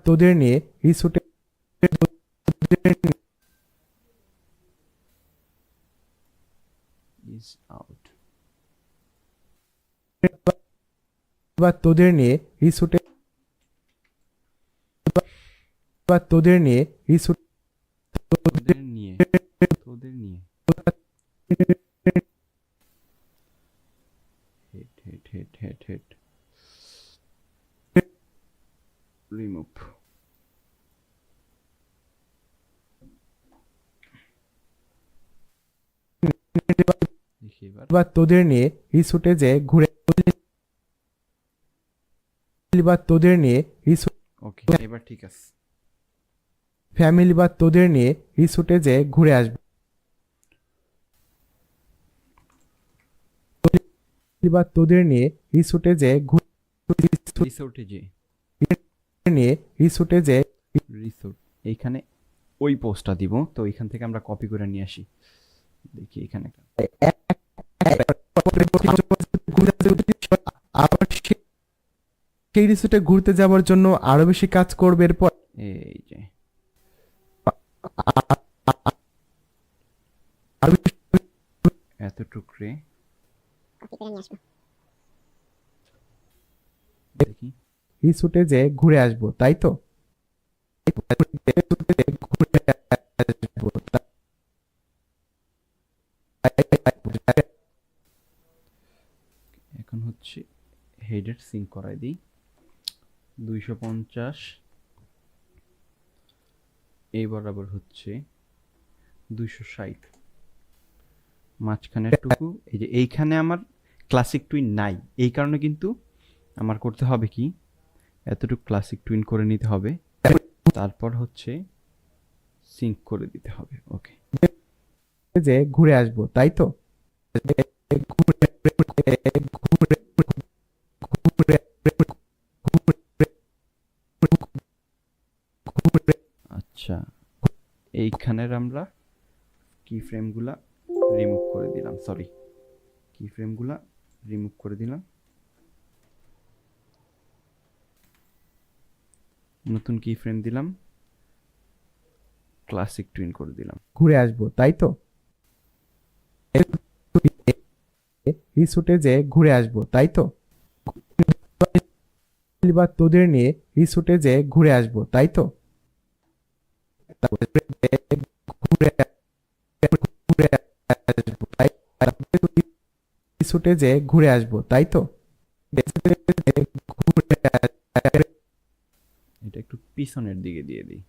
তোদের নিয়ে রিসুটে ইজ আউট। বা তোদের নিয়ে রিসুটে বা তোদের নিয়ে রিসুট তোদের নিয়ে, তোদের নিয়ে head head head head head remove. দেখি এবার। বা তোদের নিয়ে রিসুটে যে ঘুরে বা তোদের নিয়ে রিসুট ওকে, এবার ঠিক আছে। ফ্যামিলি বা তোদের নিয়ে রিসুটে যে ঘুরে আসবে বা তোদের নিয়ে রিসুটে যে রিসোর্টে যে, নিয়ে রিসুটে যে রিসোর্ট এইখানে ওই পোস্টটা দিব, তো এইখান থেকে আমরা কপি করে নিয়ে আসি। দেখি এখানে আবার সেই রিসুটে ঘুরতে যাওয়ার জন্য আরো বেশি কাজ করবে এরপর এই যে আরো এতটুকরে কপি করে নিয়ে আসবো। দেখি। রিসুটে যে ঘুরে আসবো, তাই তো? এখন হচ্ছে হেডের সিঙ্ক করাই দিই 250, এই বরাবর হচ্ছে 260, মাঝখানের টুকু এই যে এইখানে আমার ক্লাসিক টুইন নাই, এই কারণে কিন্তু আমার করতে হবে কি, এতটুকু ক্লাসিক টুইন করে নিতে হবে, তারপর হচ্ছে সিঙ্ক করে দিতে হবে। ওকে, যে ঘুরে আসবো, তাই তো? আচ্ছা, এইখানের আমরা কি ফ্রেমগুলা রিমুভ করে দিলাম, সরি, কি ফ্রেমগুলা রিমুভ করে দিলাম। নতুন কি ফ্রেম দিলাম, ক্লাসিক টুইন করে দিলাম। ঘুরে আসবো তাই তো? রিসোর্টে যে ঘুরে আসবো তাই তো? বা তোদের নিয়ে রিসোর্টে যে ঘুরে আসবো তাই তো? ঘুরে ঘুরে আসবো তাই রিসোর্টে যে ঘুরে আসবো তাই তো? ঘুরে এটা একটু পিছনের দিকে দিয়ে দিই।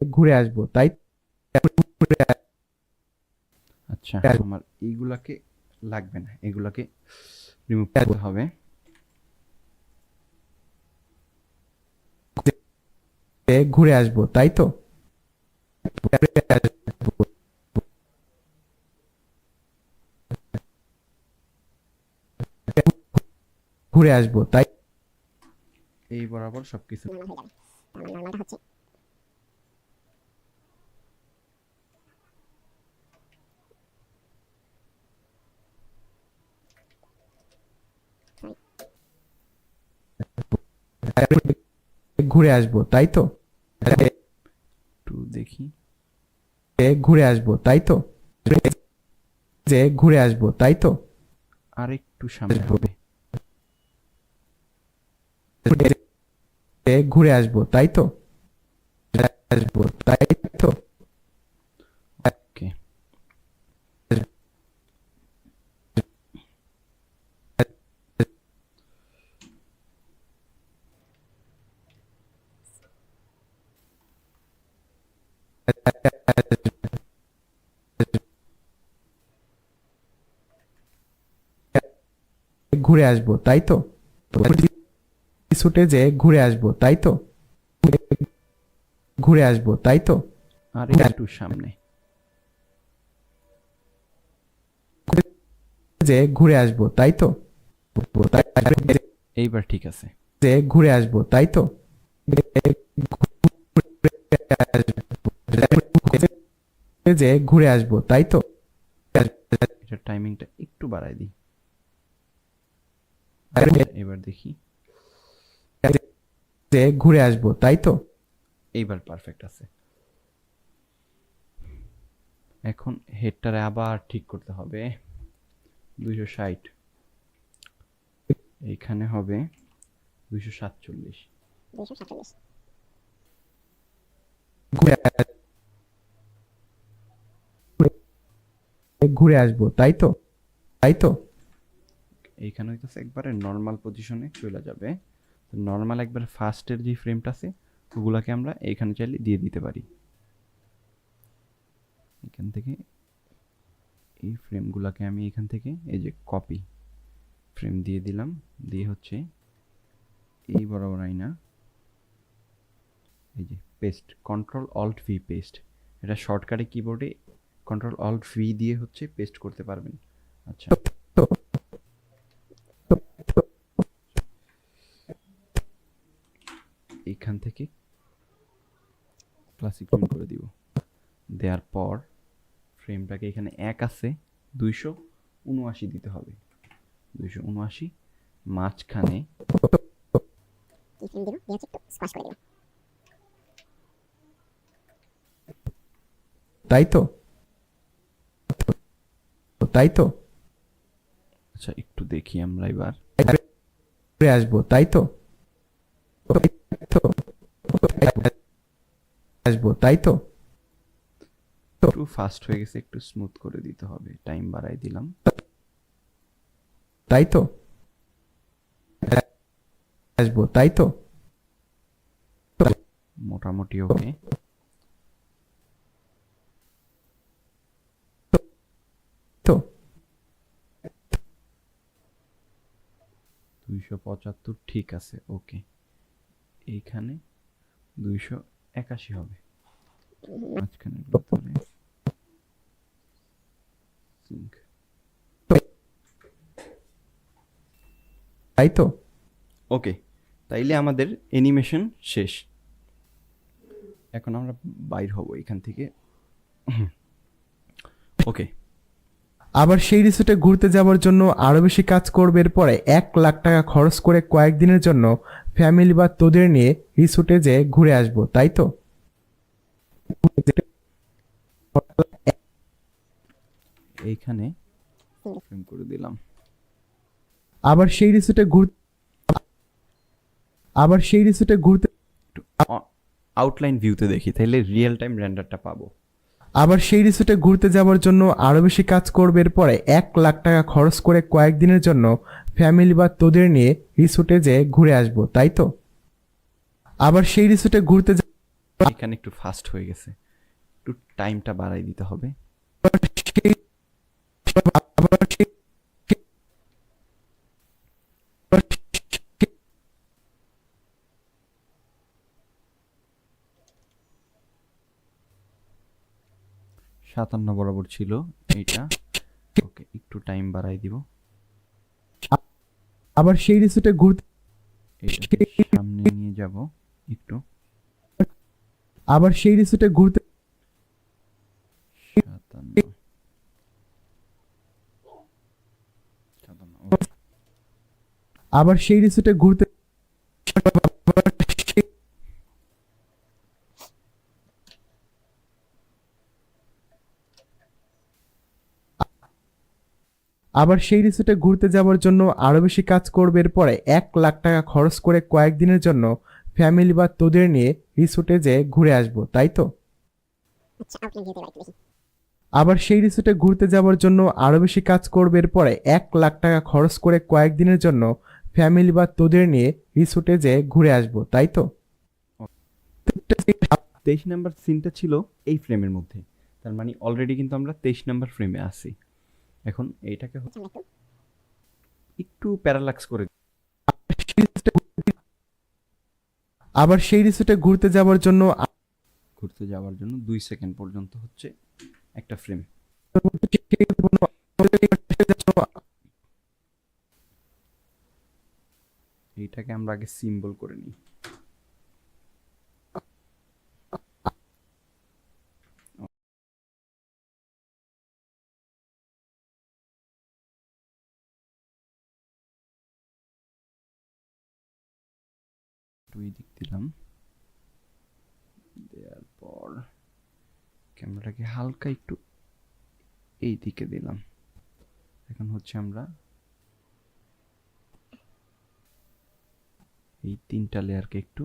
ঘুরে আসবো তাই আচ্ছা, আমার এইগুলাকে লাগবে না, এগুলাকে রিমুভ করতে হবে। ঘুরে আসবো তাই তো? ঘুরে আসবো তাই এই বরাবর সবকিছু নর্মাল হয়ে যাবে। তার মানে নর্মালটা হচ্ছে ঘুরে আসবো তাই তো? একটু দেখি। ঘুরে আসবো তাই তো? যে ঘুরে আসবো তাই তো? আর একটু সামনে হবে। ঘুরে আসবো তাই তো? আসবো তাই তো? ওকে, ঘুরে আসবো তাই তো? রিসোর্টে যে ঘুরে আসবো তাই তো? ঘুরে আসবো তাই তো? আর একটু সামনে। যে ঘুরে আসবো তাই তো? এইবার ঠিক আছে। যে ঘুরে আসবো তাই তো? যে ঘুরে আসবো তাই তো? এটার টাইমিংটা একটু বাড়াই দিই। এবার দেখি। যে ঘুরে আসবো তাই তো? এইবার পারফেক্ট আছে। এখন হেডটারে আবার ঠিক করতে হবে। 260, এইখানে হবে 247। 247। ঘুরে আসবো তাই তো? তাই তো? এইখানে হইতেছে একবারে নর্মাল পজিশনে চলে যাবে। নর্মাল একবার ফার্স্টের যে ফ্রেমটা আছে ওগুলাকে আমরা এইখানে চাইলে দিয়ে দিতে পারি। এখান থেকে এই ফ্রেমগুলোকে আমি এখান থেকে এই যে কপি ফ্রেম দিয়ে দিলাম, দিয়ে হচ্ছে এই বরাবর আইনা এই যে paste, control alt V paste. এটা শর্টকাটে কিবোর্ডে কন্ট্রোল অল্ট ভি দিয়ে হচ্ছে পেস্ট করতে পারবেন। আচ্ছা, এইখান থেকে ক্লাসিক টিউন করে দিব। দেওয়ার পর ফ্রেমটাকে এখানে এক আছে 279 দিতে হবে। 279 মাঝখানে কি ফ্রেম দিব? দিয়ে হচ্ছে একটু স্কোয়াশ করে দিব। তাই তো? তাই তো? আচ্ছা একটু দেখি আমরা এবার। ঘুরে আসবো তাই তো? আসবো তাই তো? একটু ফাস্ট হয়ে গেছে, একটু স্মুথ করে দিতে হবে, টাইম বাড়াই দিলাম। তাই তো? আসবো তাই তো? মোটামুটি ওকে। তো 275 ঠিক আছে, ওকে। এইখানে 281 হবে মাঝখানের ভিতরে। সিঙ্ক। তাই তো? ওকে, তাইলে আমাদের অ্যানিমেশন শেষ। এখন আমরা বাইর হব এখান থেকে। ওকে, আবার সেই রিসোর্টে ঘুরতে যাওয়ার জন্য আরও বেশি কাজ করবে এরপরে 1 লাখ টাকা খরচ করে কয়েকদিনের জন্য ফ্যামিলি বা তোদের নিয়ে রিসোর্টে যে ঘুরে আসবো, তাই তো? এইখানে ফ্রেম করে দিলাম। আবার সেই রিসোর্টে ঘুরতে একটু আউটলাইন ভিউতে দেখি, তাইলে রিয়েল টাইম রেন্ডারটা পাবো। আবার সেই রিসোর্টে ঘুরতে যাওয়ার জন্য আরও বেশি কাজ করবে এরপরে 1 লাখ টাকা খরচ করে কয়েকদিনের জন্য ফ্যামিলি বা তোদের নিয়ে রিসোর্টে যে ঘুরে আসবো, তাই তো? আবার সেই রিসোর্টে এখানে একটু ফাস্ট হয়ে গেছে, একটু টাইমটা বাড়াই দিতে হবে। আবার সেই 57 বরাবর ছিল এইটা। ওকে, একটু টাইম বাড়াই দিব। আবার সেই রিসোর্টে এইটাকে সামনে নিয়ে যাব একটু। আবার সেই রিসোর্টে 57, 57, ওকে। আবার সেই রিসোর্টে ঘুরতে যাওয়ার জন্য আরো বেশি কাজ করবে এরপরে 1 লাখ টাকা খরচ করে কয়েকদিনের জন্য ফ্যামিলি বা তোদের নিয়ে রিসোর্টে যে ঘুরে আসবো, তাই তো? আচ্ছা, আউটলাইন ভিউতে একটু দেখি। আবার সেই রিসোর্টে ঘুরতে যাওয়ার জন্য আরো বেশি কাজ করবে এরপরে 1 লাখ টাকা খরচ করে কয়েকদিনের জন্য ফ্যামিলি বা তোদের নিয়ে রিসোর্টে যে ঘুরে আসবো, তাই তো? 23 নাম্বার সিনটা ছিল এই ফ্রেমের মধ্যে, তার মানে অলরেডি কিন্তু আমরা 23 নাম্বার ফ্রেমে আছি। এখন এইটাকে আচ্ছা, আমরা একটু প্যারালাক্স করে আবার সেই রিসোর্টে ঘুরতে যাওয়ার জন্য 2 সেকেন্ড পর্যন্ত হচ্ছে একটা ফ্রেম। এইটাকে আমরা আগে সিম্বল করে নিই। দুই দিক দিলাম, দেওয়ার পর ক্যামেরাটাকে হালকা একটু এই দিকে দিলাম। এখন হচ্ছে আমরা এই 3টা লেয়ারকে একটু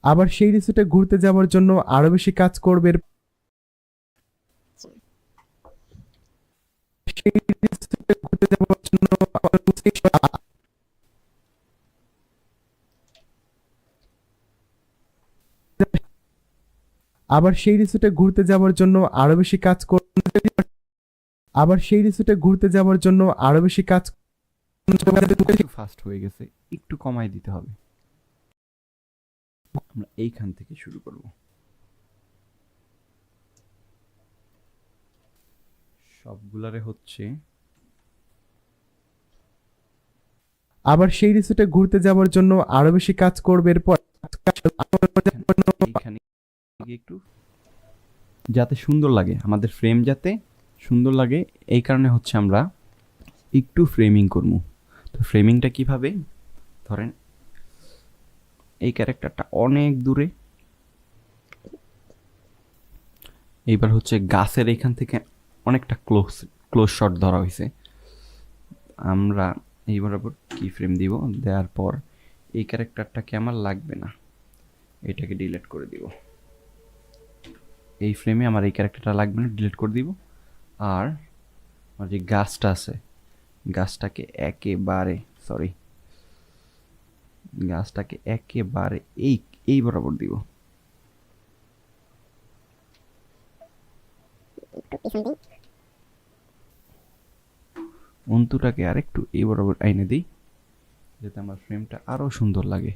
আবার সেই রিসোর্টে ঘুরতে যাওয়ার জন্য আরো বেশি কাজ করবে সেই রিসোর্টে ঘুরতে যাওয়ার জন্য আবার সেই রিসোর্টে ঘুরতে যাওয়ার জন্য আরো বেশি কাজ আবার সেই রিসোর্টে ঘুরতে যাওয়ার জন্য আরো বেশি কাজ একটু ফাস্ট হয়ে গেছে, একটু কমাই দিতে হবে। আমরা এইখান থেকে শুরু করব। সবগুলারে হচ্ছে আবার সেই রিসোর্টে ঘুরতে যাওয়ার জন্য আরো বেশি কাজ করবে এরপর এইখানে একটু যাতে সুন্দর লাগে, আমাদের ফ্রেম যাতে সুন্দর লাগে, এই কারণে হচ্ছে আমরা একটু ফ্রেমিং করব। তো ফ্রেমিংটা কিভাবে, ধরেন এই ক্যারেক্টারটা অনেক দূরে, এইবার হচ্ছে গাছের এখান থেকে অনেকটা ক্লোজ শট ধরা হয়েছে। আমরা এই বরাবর কি ফ্রেম দিব, দেওয়ার পর এই ক্যারেক্টারটাকে আমার লাগবে না, এটাকে ডিলিট করে দিব। এই ফ্রেমে আমার এই ক্যারেক্টারটা লাগবে না, ডিলিট করে দিব। আর আমার যে গাছটা আছে, গাছটাকে একেবারে এই বরাবর দিব। একটু পিছন দিই। অন্তুটাকে আরেকটু এই বরাবর আইনে দিই, যাতে আমার ফ্রেমটা আরো সুন্দর লাগে।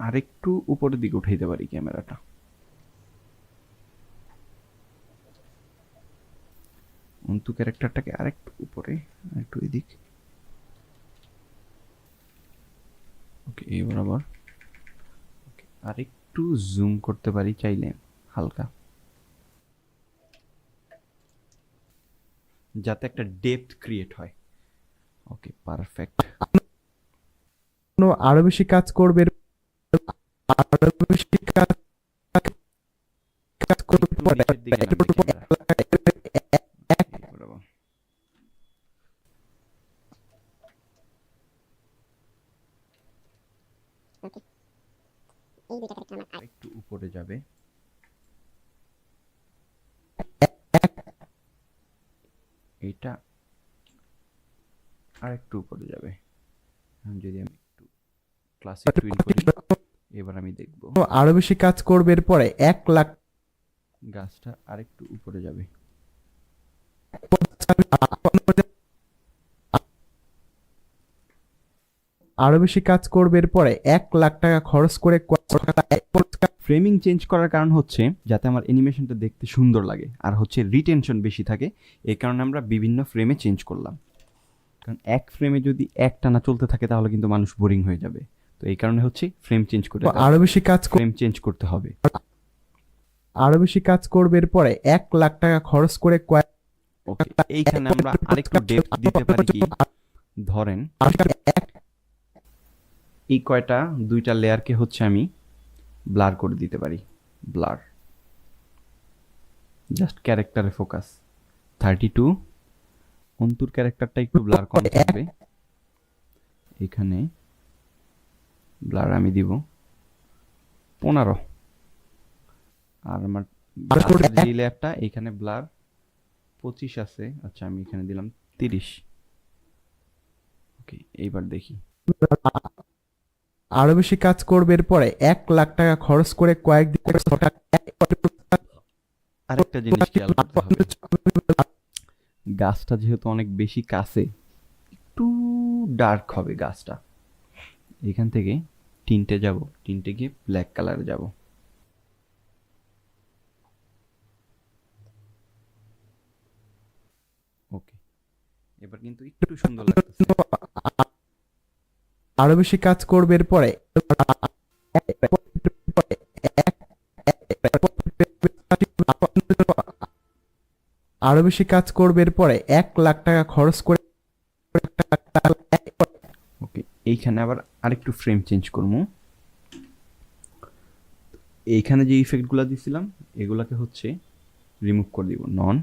আরেকটু উপরের দিকে উঠাইতে পারি ক্যামেরাটা। অন্তু ক্যারেক্টারটাকে আরেকটু উপরে, আরেকটু এদিক। ওকে, এই বরাবর। ওকে, আরেকটু জুম করতে পারি চাইলে হালকা, যাতে একটা ডেপথ ক্রিয়েট হয়। ওকে, পারফেক্ট। আরো বেশি কাজ করবে, আরো বেশি কাজ করবে একটু পরে নিচের দিকে নামবে ক্যামেরা। এই বরাবর। ওকে, এই দুইটা ক্যারেক্টার আমার একটু উপরে যাবে। এইটা আর একটু উপরে যাবে। এখন যদি আমি একটু ক্লাসিক টুইন করি, এবার আমি দেখব আরো বেশি কাজ করবে পরে 1 লাখ গাছটা আরেকটু উপরে যাবে। আরো বেশি কাজ করবে পরে 1 লাখ টাকা খরচ করে ফ্রেমিং চেঞ্জ করার কারণ হচ্ছে যাতে আমার অ্যানিমেশনটা দেখতে সুন্দর লাগে, আর হচ্ছে রিটেনশন বেশি থাকে। এই কারণে আমরা বিভিন্ন ফ্রেমে চেঞ্জ করলাম, কারণ এক ফ্রেমে যদি একটানা চলতে থাকে তাহলে কিন্তু মানুষ বোরিং হয়ে যাবে। তো এই কারণে হচ্ছে ফ্রেম চেঞ্জ করে আরো বেশি কাজ ফ্রেম চেঞ্জ করতে হবে। আরো বেশি কাজ করবে পরে 1 লাখ টাকা খরচ করে ওকে, এইখানে আমরা আরেকটু ডেপথ দিতে পারি কি, ধরেন এই কয়টা দুইটা লেয়ারকে হচ্ছে আমি ব্লার করে দিতে পারি। ব্লার, জাস্ট ক্যারেক্টারে ফোকাস 32। অন্তুর ক্যারেক্টারটা একটু ব্লার কম থাকবে, এখানে ব্লার আমি দিব 15। আর আমার গাছের যে লেয়ারটা এখানে ব্লার 25 আছে, আচ্ছা আমি এখানে দিলাম 30। ওকে, এইবার দেখি। আরো বেশি কাজ করবে পরে 1 লাখ টাকা খরচ করে কয়েকদিন আরেকটা জিনিস খেয়াল করতে হবে, গাছটা যেহেতু অনেক বেশি কাছে, একটু ডার্ক হবে গাছটা। এখান থেকে টিন্টে যাব, টিন্টে গিয়ে ব্ল্যাক কালারে যাব। ওকে, এবার কিন্তু একটু সুন্দর লাগতেছে। আরো বেশি কাজ করবে পরে আরো বেশি কাজ করবে পরে 1 লাখ টাকা খরচ করে ওকে, এইখানে আবার আরেকটু ফ্রেম চেঞ্জ করবো। এইখানে যে ইফেক্টগুলো দিছিলাম এগুলাকে হচ্ছে রিমুভ করে দিব, নন।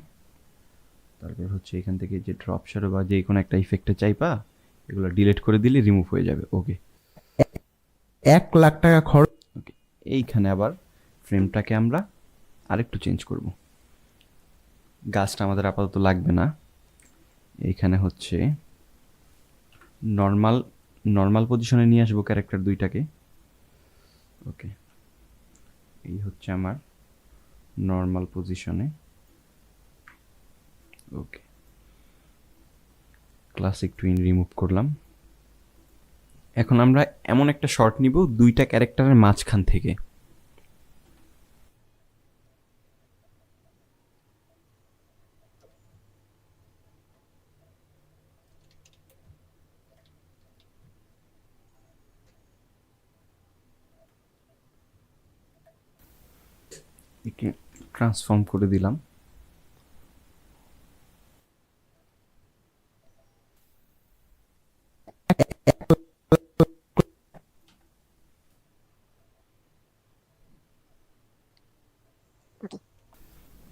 তারপর হচ্ছে এখান থেকে যে ড্রপ শ্যাডো বা যে কোনো একটা ইফেক্টে চাইপা এগুলো ডিলিট করে দিলে রিমুভ হয়ে যাবে। ওকে, 1 লাখ টাকা খরচ ওকে, এইখানে আবার ফ্রেমটাকে আমরা আরেকটু চেঞ্জ করব। গাছটা আমাদের আপাতত লাগবে না, এইখানে হচ্ছে নর্মাল নর্মাল পজিশনে নিয়ে আসবো ক্যারেক্টার দুইটাকে। ওকে, এই হচ্ছে আমার নর্মাল পজিশনে। ওকে, ক্লাসিক টুইন রিমুভ করলাম। এখন আমরা এমন একটা শট নিব দুইটা ক্যারেক্টারের মাঝখান থেকে। একে ট্রান্সফর্ম করে দিলাম।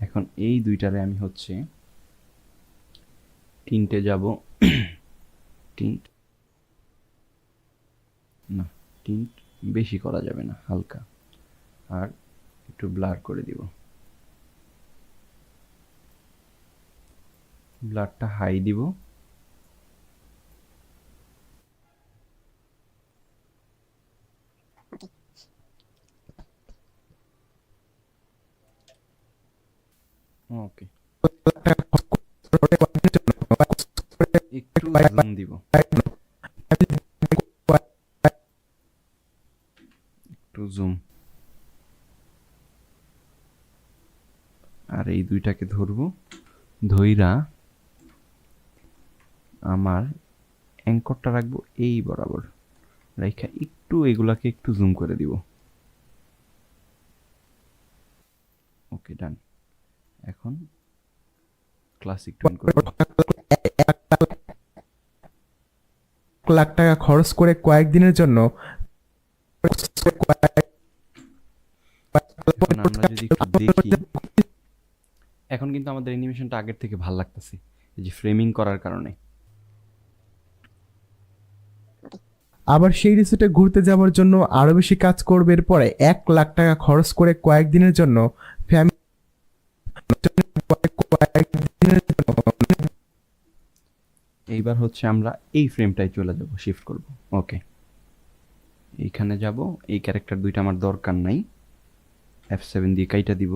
এখন এই দুইটারে আমি হচ্ছে টিন্টে যাব। টিন্ট না, টিন্ট বেশি করা যাবে না, হালকা। আর একটু ব্লার করে দিব, ব্লারটা হাই দিব। ওকে, একটু জুম দিব, একটু জুম। আর এই দুইটাকে ধরবো, ধইরা আমার অ্যাঙ্করটা রাখবো এই বরাবর, রেখা একটু এগুলাকে একটু জুম করে দিব। ওকে, ডান। এখন ক্লাস একটু অন করব। 1 লাখ টাকা খরচ করে কয়েকদিনের জন্য এখন আমরা যদি একটু দেখি, এখন কিন্তু আমাদের অ্যানিমেশনটা আগের থেকে ভালো লাগতেছে, এই যে ফ্রেমিং করার কারণে। আবার সেই রিসোর্টে ঘুরতে যাওয়ার জন্য আরো বেশি কাজ করবে। এরপরে 1 লাখ টাকা খরচ করে কয়েকদিনের জন্য ফ্যামিলি এইবার হচ্ছে আমরা এই ফ্রেমটায় চলে যাব, শিফট করব। ওকে, এইখানে যাব। এই ক্যারেক্টার দুইটা আমার দরকার নাই, F7 দিয়ে কাইটা দিব,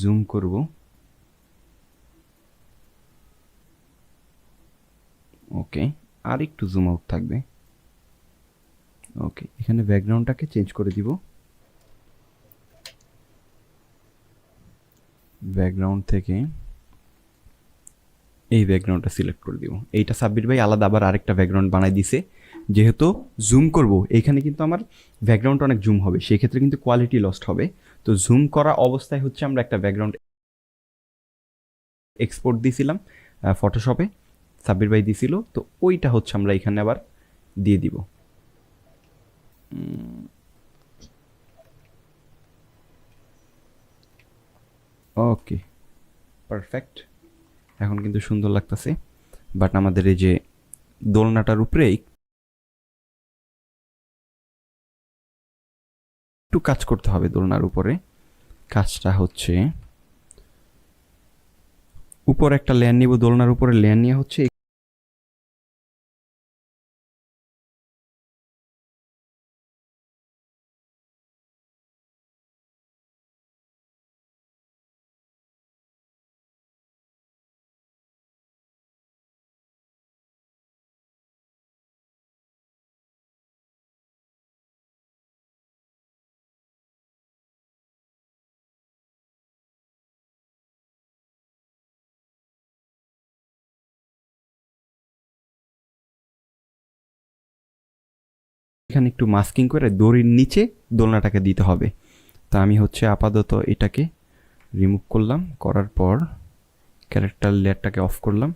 জুম করব। ওকে, আর একটু জুম আউট থাকবে। ওকে, এখানে ব্যাকগ্রাউন্ডটাকে চেঞ্জ করে দিব। ব্যাকগ্রাউন্ড থেকে এই ব্যাকগ্রাউন্ডটা সিলেক্ট করে দিব। এইটা সাব্বির ভাই আলাদা আবার আরেকটা ব্যাকগ্রাউন্ড বানাই দিছে, যেহেতু জুম করব এইখানে কিন্তু আমার ব্যাকগ্রাউন্ড অনেক জুম হবে, সেই ক্ষেত্রে কিন্তু কোয়ালিটি লস্ট হবে। তো জুম করা অবস্থায় হচ্ছে আমরা একটা ব্যাকগ্রাউন্ড এক্সপোর্ট দিয়েছিলাম ফটোশপে, সাব্বির ভাই দিছিল, তো ওইটা হচ্ছে আমরা এখানে আবার দিয়ে দিব। ওকে, পারফেক্ট। এখন কিন্তু সুন্দর লাগতেছে, বাট আমাদের এই যে দোলনাটার উপরে একটু কাজ করতে হবে। দোলনার উপরে কাজটা হচ্ছে, উপর একটা লেয়ার নিব, দোলনার উপরে লেয়ার নিয়ে হচ্ছে এখানে একটু মাস্কিং করে দড়ির নিচে দোলনাটাকে দিতে হবে। তা আমি হচ্ছে আপাতত এটাকে রিমুভ করলাম, করার পর ক্যারেক্টার লেয়ারটাকে অফ করলাম।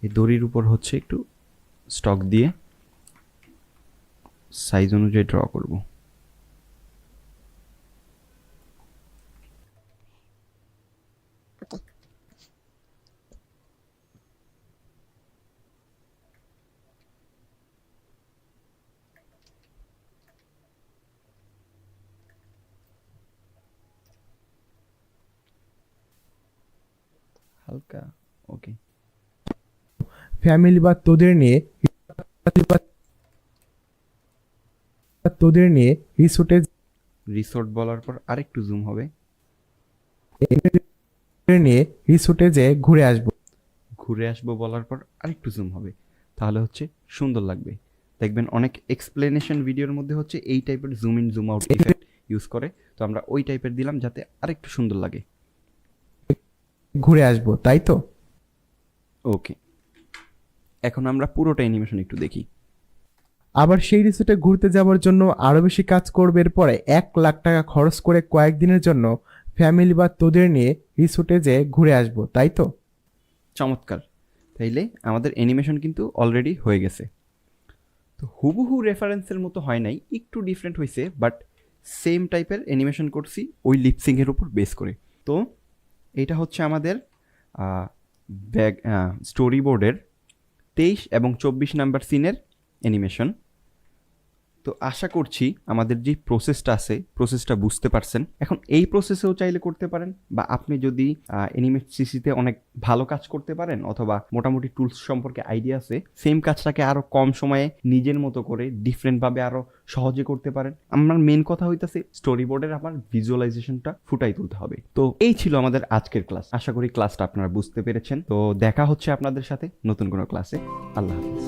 এই দড়ির উপর হচ্ছে একটু স্টক দিয়ে সাইজ অনুযায়ী ড্র করব। হালকা। ওকে, ফ্যামিলি বা তোদের নিয়ে রিসোর্টে রিসোর্ট বলার পর আরেকটু জুম হবে, নিয়ে রিসোর্টে যে ঘুরে আসবো। ঘুরে আসবো বলার পর আরেকটু জুম হবে, তাহলে হচ্ছে সুন্দর লাগবে। দেখবেন অনেক এক্সপ্লেনেশন ভিডিওর মধ্যে হচ্ছে এই টাইপের zoom in zoom out effect use করে, তো আমরা ওই টাইপের দিলাম যাতে আরেকটু সুন্দর লাগে। ঘুরে আসবো, তাই তো? ওকে, এখন আমরা পুরোটা অ্যানিমেশন একটু দেখি। আবার সেই রিসোর্টে ঘুরতে যাওয়ার জন্য আরো বেশি কাজ করবে। এরপরে 1 লাখ টাকা খরচ করে কয়েকদিনের জন্য ফ্যামিলি বা তোদের নিয়ে রিসোর্টে যে ঘুরে আসবো, তাই তো? চমৎকার। তাইলে আমাদের অ্যানিমেশন কিন্তু অলরেডি হয়ে গেছে। তো হুবহু রেফারেন্সের মতো হয় নাই, একটু ডিফারেন্ট হয়েছে, বাট সেম টাইপের অ্যানিমেশন করছি ওই লিপসিংয়ের উপর বেস করে। তো এটা হচ্ছে আমাদের স্টোরি বোর্ডের 23 এবং 24 নাম্বার সিনের অ্যানিমেশন। তো আশা করছি আমাদের যে প্রসেসটা আছে প্রসেসটা বুঝতে পারছেন। এখন এই প্রসেসেও চাইলে করতে পারেন, বা আপনি যদি অ্যানিমেট সিসিতে অনেক ভালো কাজ করতে পারেন অথবা মোটামুটি টুলস সম্পর্কে আইডিয়া আছে, সেম কাজটাকে আরও কম সময়ে নিজের মতো করে ডিফারেন্টভাবে আরও সহজে করতে পারেন। আমার মেন কথা হইতাছে স্টোরি বোর্ডের আমার ভিজুয়ালাইজেশনটা ফুটাই তুলতে হবে। তো এই ছিল আমাদের আজকের ক্লাস। আশা করি ক্লাসটা আপনারা বুঝতে পেরেছেন। তো দেখা হচ্ছে আপনাদের সাথে নতুন কোনো ক্লাসে। আল্লাহ হাফিজ।